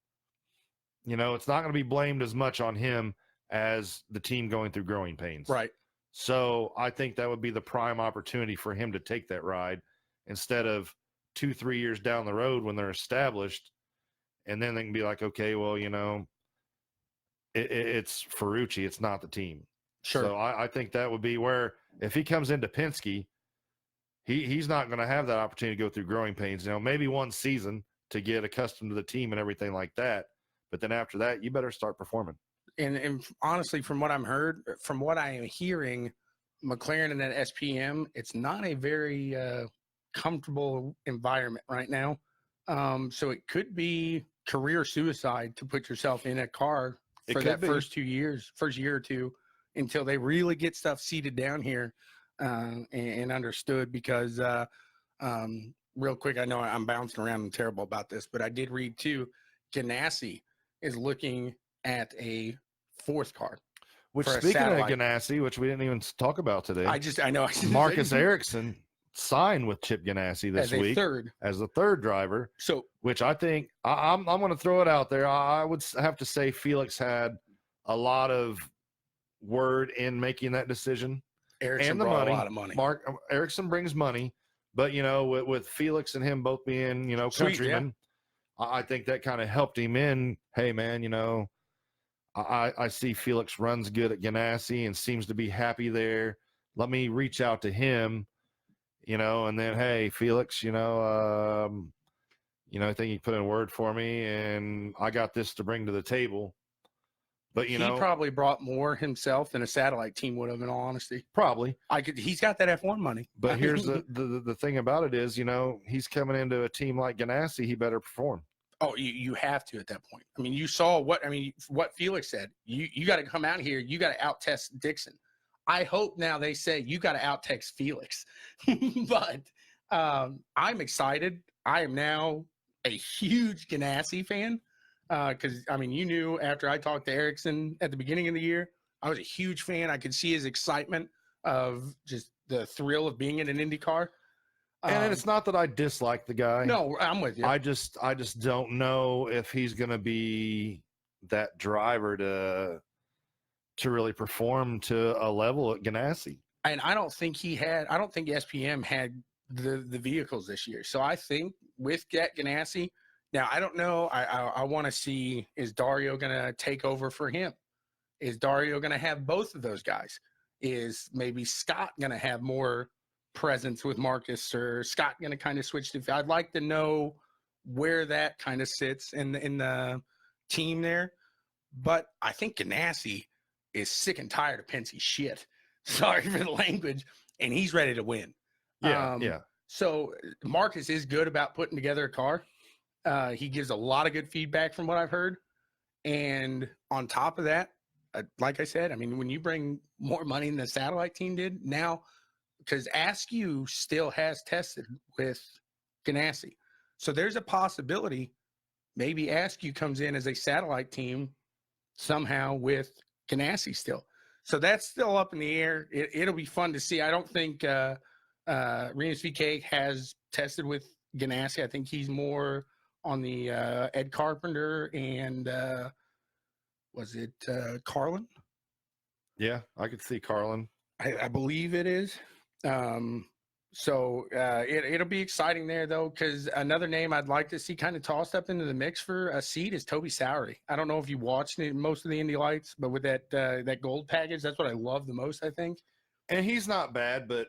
it's not going to be blamed as much on him as the team going through growing pains. Right. So I think that would be the prime opportunity for him to take that ride instead of 2-3 years down the road when they're established. And then they can be like, okay, well, it's Ferrucci. It's not the team. Sure. So I think that would be where if he comes into Penske, he's not going to have that opportunity to go through growing pains. Maybe one season to get accustomed to the team and everything like that. But then after that, you better start performing. And honestly, from what I am hearing, McLaren and that SPM, it's not a very comfortable environment right now. So it could be career suicide to put yourself in a car for that first year or two, until they really get stuff seated down here and understood. Because real quick, I know I'm bouncing around and terrible about this, but I did read too, Ganassi is looking at a fourth car. Which, speaking of Ganassi, which we didn't even talk about today, I know Marcus Ericsson signed with Chip Ganassi this week as the third driver. So, which I think I'm going to throw it out there. I would have to say Felix had a lot of word in making that decision. Ericsson and the brought money. a lot of money. Ericsson brings money, but with Felix and him both being countrymen, I think that kind of helped him in. Hey man, I see Felix runs good at Ganassi and seems to be happy there. Let me reach out to him, and then, hey, Felix, I think he put in a word for me and I got this to bring to the table. But, he probably brought more himself than a satellite team would have, in all honesty. Probably. He's got that F1 money. But here's the thing about it is, he's coming into a team like Ganassi, he better perform. Oh, you have to at that point. I mean, you saw what Felix said. You got to come out here. You got to out-test Dixon. I hope now they say you got to out-test Felix. But I'm excited. I am now a huge Ganassi fan because, you knew after I talked to Ericsson at the beginning of the year, I was a huge fan. I could see his excitement of just the thrill of being in an IndyCar. And it's not that I dislike the guy. No, I'm with you. I just don't know if he's going to be that driver to really perform to a level at Ganassi. And I don't think SPM had the vehicles this year. So I think with Ganassi, now I don't know. I want to see, is Dario going to take over for him? Is Dario going to have both of those guys? Is maybe Scott going to have more presence with Marcus, or Scott going to kind of switch to? I'd like to know where that kind of sits in the team there. But I think Ganassi is sick and tired of Penske's shit. Sorry for the language, and he's ready to win. Yeah. So Marcus is good about putting together a car. He gives a lot of good feedback from what I've heard. And on top of that, like I said, when you bring more money than the satellite team did now, because Askew still has tested with Ganassi. So there's a possibility maybe Askew comes in as a satellite team somehow with Ganassi still. So that's still up in the air. It'll be fun to see. I don't think Rinus VK has tested with Ganassi. I think he's more on the Ed Carpenter and was it Carlin? Yeah, I could see Carlin. I believe it is. So it'll be exciting there, though, because another name I'd like to see kind of tossed up into the mix for a seat is Toby Sowery. I don't know if you watched most of the Indy Lights, but with that gold package, that's what I love the most, I think. And he's not bad, but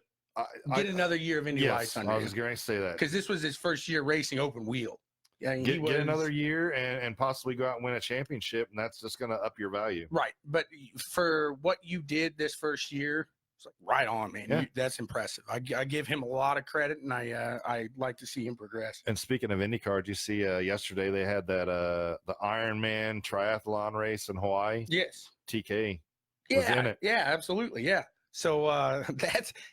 get another year of Indy Lights under him. I was going to say that. Because this was his first year racing open wheel. Yeah, get another year and possibly go out and win a championship, and that's just going to up your value. Right. But for what you did this first year, it's like right on, man. Yeah. That's impressive. I give him a lot of credit, and I like to see him progress. And speaking of IndyCar, did you see yesterday they had that the Ironman triathlon race in Hawaii? Yes. TK was in it. Yeah, absolutely. Yeah. So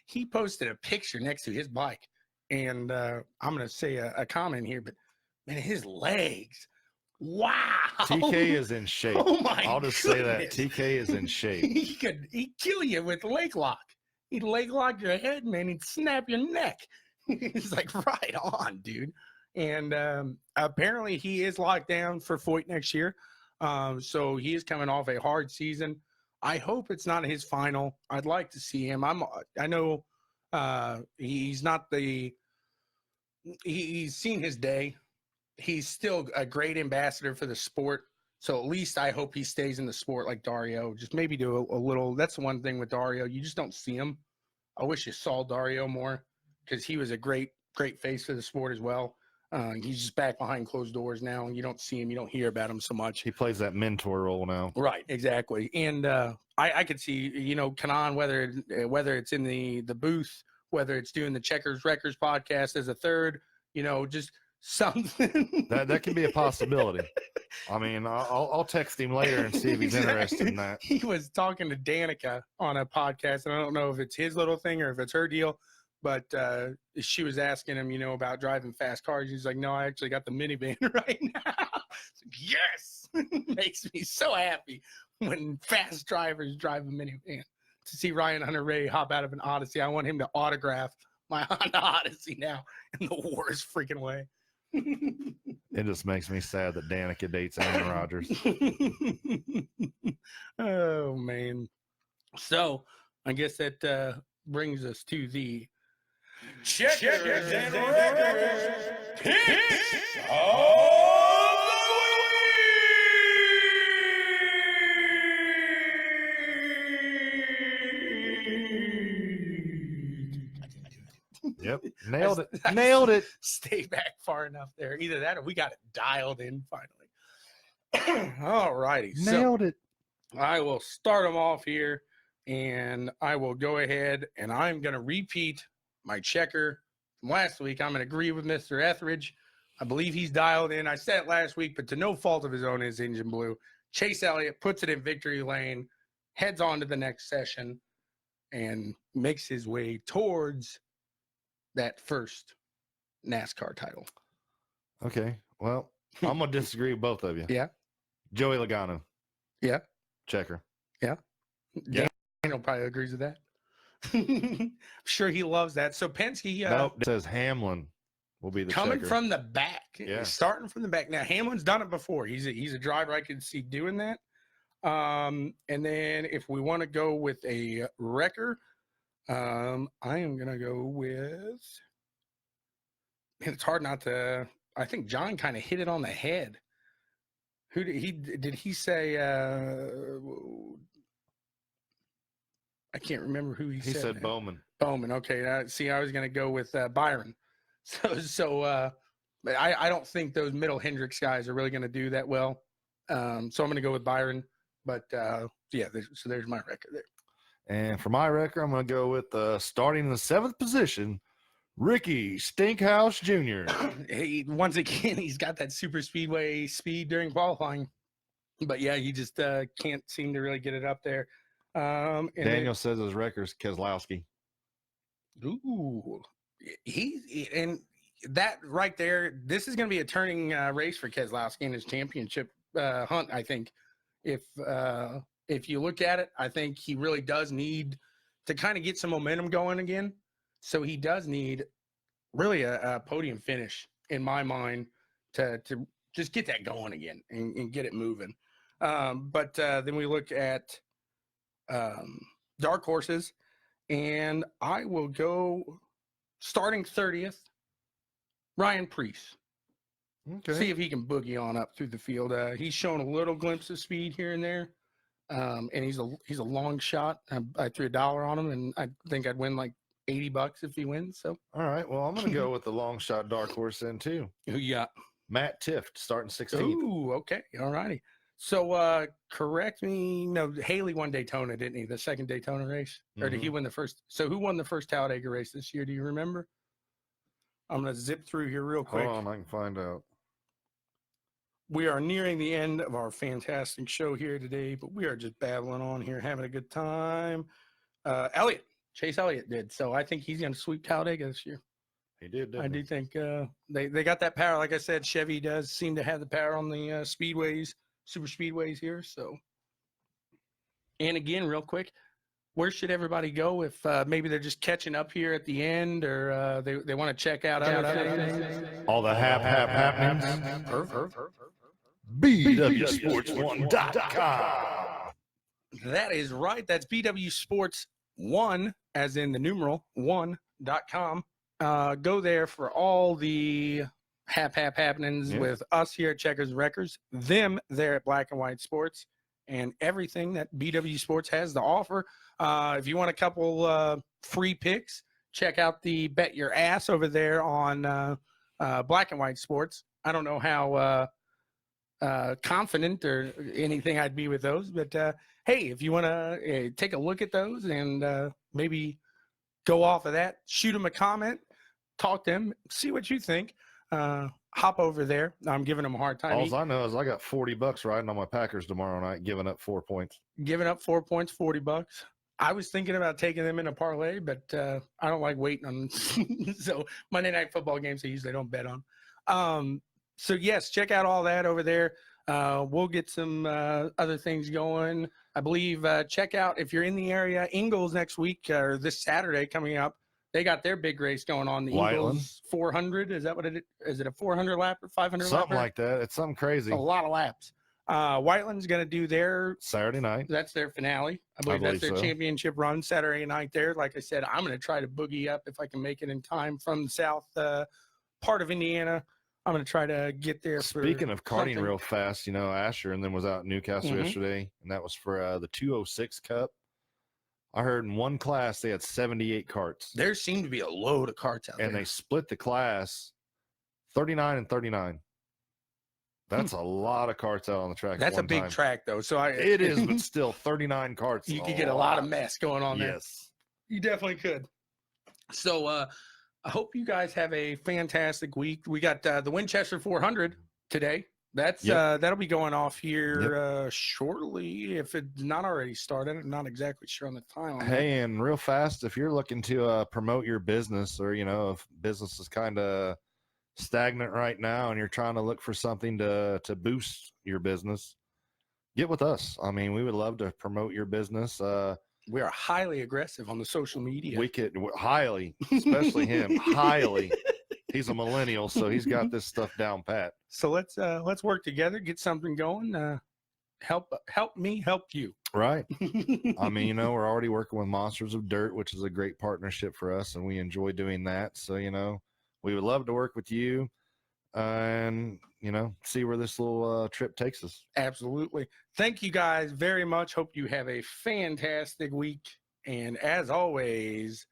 he posted a picture next to his bike, and I'm going to say a comment here, but man, his legs. Wow. TK is in shape. Oh my I'll just say that. TK is in shape. He'd kill you with leg lock. He'd leg lock your head, man. He'd snap your neck. He's like, right on, dude. And apparently he is locked down for Foyt next year. So he is coming off a hard season. I hope it's not his final. I'd like to see him. I know he's not the he's seen his day. He's still a great ambassador for the sport. So at least I hope he stays in the sport like Dario. Just maybe do a little. That's the one thing with Dario. You just don't see him. I wish you saw Dario more because he was a great face for the sport as well. He's just back behind closed doors now, and you don't see him. You don't hear about him so much. He plays that mentor role now. Right, exactly. And I could see, Kanan, whether it's in the booth, whether it's doing the Checkers Wreckers podcast as a third, just something. That can be a possibility. I mean, I'll text him later and see if he's interested in that. He was talking to Danica on a podcast, and I don't know if it's his little thing or if it's her deal, but she was asking him, about driving fast cars. He's like, no, I actually got the minivan right now. Yes! Makes me so happy when fast drivers drive a minivan. To see Ryan Hunter-Reay hop out of an Odyssey, I want him to autograph my Honda Odyssey now in the worst freaking way. It just makes me sad that Danica dates Aaron Rodgers. Oh, man. So I guess that brings us to the Checkers and Wreckers Picks of Yep, nailed it. Nailed it. Stay back far enough there. Either that or we got it dialed in finally. All righty. Nailed it. I will start them off here, and I will go ahead, and I'm going to repeat my checker from last week. I'm going to agree with Mr. Etheridge. I believe he's dialed in. I said it last week, but to no fault of his own, his engine blew. Chase Elliott puts it in victory lane, heads on to the next session, and makes his way towards that first NASCAR title. Okay, well, I'm going to disagree with both of you. Yeah. Joey Logano. Yeah. Checker. Yeah. Daniel probably agrees with that. I'm sure he loves that. So Penske Nope, it says Hamlin will be the coming checker. from the back. Yeah. Starting from the back. Now Hamlin's done it before. He's a driver I can see doing that. And then if we want to go with a wrecker, I am gonna go with. Man, it's hard not to. I think John kind of hit it on the head. Who did he say? I can't remember who he said. He said Bowman. Bowman. Okay. See, I was gonna go with Byron. But I don't think those middle Hendricks guys are really gonna do that well. So I'm gonna go with Byron. But yeah, so there's my record there. And for my record, I'm going to go with starting in the 7th position, Ricky Stinkhouse Jr. Once again, he's got that super speedway speed during qualifying. But yeah, he just can't seem to really get it up there. Daniel says his record's Keselowski. Ooh, and that right there, this is going to be a turning race for Keselowski in his championship hunt, I think. If you look at it, I think he really does need to kind of get some momentum going again. So he does need really a podium finish in my mind to just get that going again and get it moving. But then we look at dark horses, and I will go starting 30th, Ryan Preece. Okay. See if he can boogie on up through the field. He's shown a little glimpse of speed here and there. And he's a long shot. I threw $1 on him, and I think I'd win like $80 if he wins. So all right, well, I'm going to go with the long shot dark horse then too. who you got? Matt Tifft starting 16th. Ooh, okay, all righty. So correct me. No, Haley won Daytona, didn't he? The second Daytona race, or did he win the first? So who won the first Talladega race this year? Do you remember? I'm gonna zip through here real quick. Hold on, I can find out. We are nearing the end of our fantastic show here today, but we are just babbling on here, having a good time. Chase Elliott did. So I think he's going to sweep Talladega this year. He did, I do think they got that power. Like I said, Chevy does seem to have the power on the speedways, super speedways here. So, and again, real quick, where should everybody go if maybe they're just catching up here at the end, or they want to check out other things? All the happenings. BWSPORTS1.com. That is right. That's BWSPORTS1, as in the numeral 1.com. Go there for all the happenings with us here at Checkers Records, them there at Black and White Sports, and everything that BW Sports has to offer. If you want a couple free picks, check out the Bet Your Ass over there on Black and White Sports. I don't know how confident or anything I'd be with those, but hey, if you want to take a look at those and maybe go off of that, shoot them a comment, talk to them, see what you think. Hop over there. I'm giving them a hard time. All I know is I got $40 riding on my Packers tomorrow night, giving up 4 points. Giving up 4 points, $40. I was thinking about taking them in a parlay, but I don't like waiting on. So Monday Night Football games I usually don't bet on. So yes, check out all that over there. We'll get some other things going. I believe check out if you're in the area. Ingles next week or this Saturday coming up. They got their big race going on. The Eagles 400. Is that what it is? Is it a 400 lap or 500 lap? Something like that. It's something crazy. A lot of laps. Whiteland's going to do their Saturday night. That's their finale. I believe that's their so. championship run Saturday night there. Like I said, I'm going to try to boogie up if I can make it in time from the south part of Indiana. I'm going to try to get there. Speaking of karting something. real fast, you know, Asher and then was out in Newcastle yesterday, and that was for the 206 Cup. I heard in one class they had 78 carts. There seemed to be a load of carts out there. And they split the class 39 and 39. That's a lot of carts out on the track. That's a big time. Track, though. So it is, but still 39 carts. You could get a lot of mess going on there. Yes. You definitely could. So I hope you guys have a fantastic week. We got the Winchester 400 today. That's that'll be going off here shortly, if it's not already started. I'm not exactly sure on the time. Hey, and real fast, if you're looking to promote your business, or you know, if business is kind of stagnant right now and you're trying to look for something to boost your business, get with us. I mean, we would love to promote your business. We are highly aggressive on the social media. We could highly, especially him, highly. He's a millennial, so he's got this stuff down pat. So let's work together, get something going. Help me help you. Right. I mean, you know, we're already working with Monsters of Dirt, which is a great partnership for us, and we enjoy doing that. So, you know, we would love to work with you and, you know, see where this little trip takes us. Absolutely. Thank you guys very much. Hope you have a fantastic week. And as always,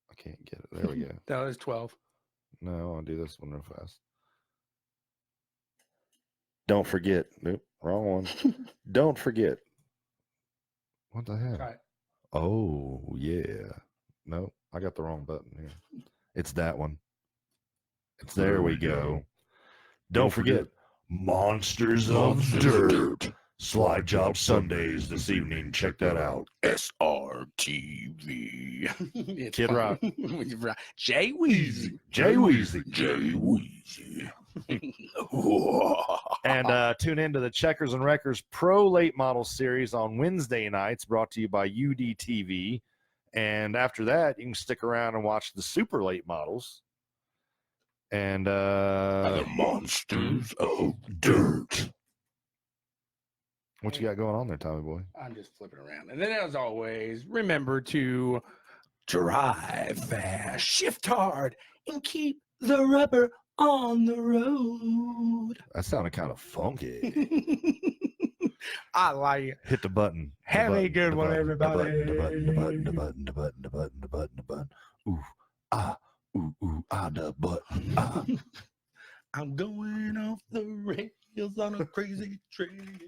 I can't get it. There we go. That was 12. No, I'll do this one real fast. Don't forget. Nope, wrong one. Don't forget. What the hell? Right. Oh, yeah. No, I got the wrong button here. It's that one. It's there we go. Don't forget, Monsters of Dirt. Slide Job Sundays this evening. Check that out. SRTV. Kid Rock. Jay Weezy. Jay Weezy. Jay Weezy. And tune into the Checkers and Wreckers Pro Late Model Series on Wednesday nights, brought to you by UDTV. And after that, you can stick around and watch the Super Late Models. And the Monsters of Dirt. What you got going on there, Tommy Boy? I'm just flipping around. And then, as always, remember to drive fast, shift hard, and keep the rubber on the road. That sounded kind of funky. I like it. Hit the button. Have a good one, everybody. The button. Ooh, ah, the button. Ah. I'm going off the rails on a crazy train.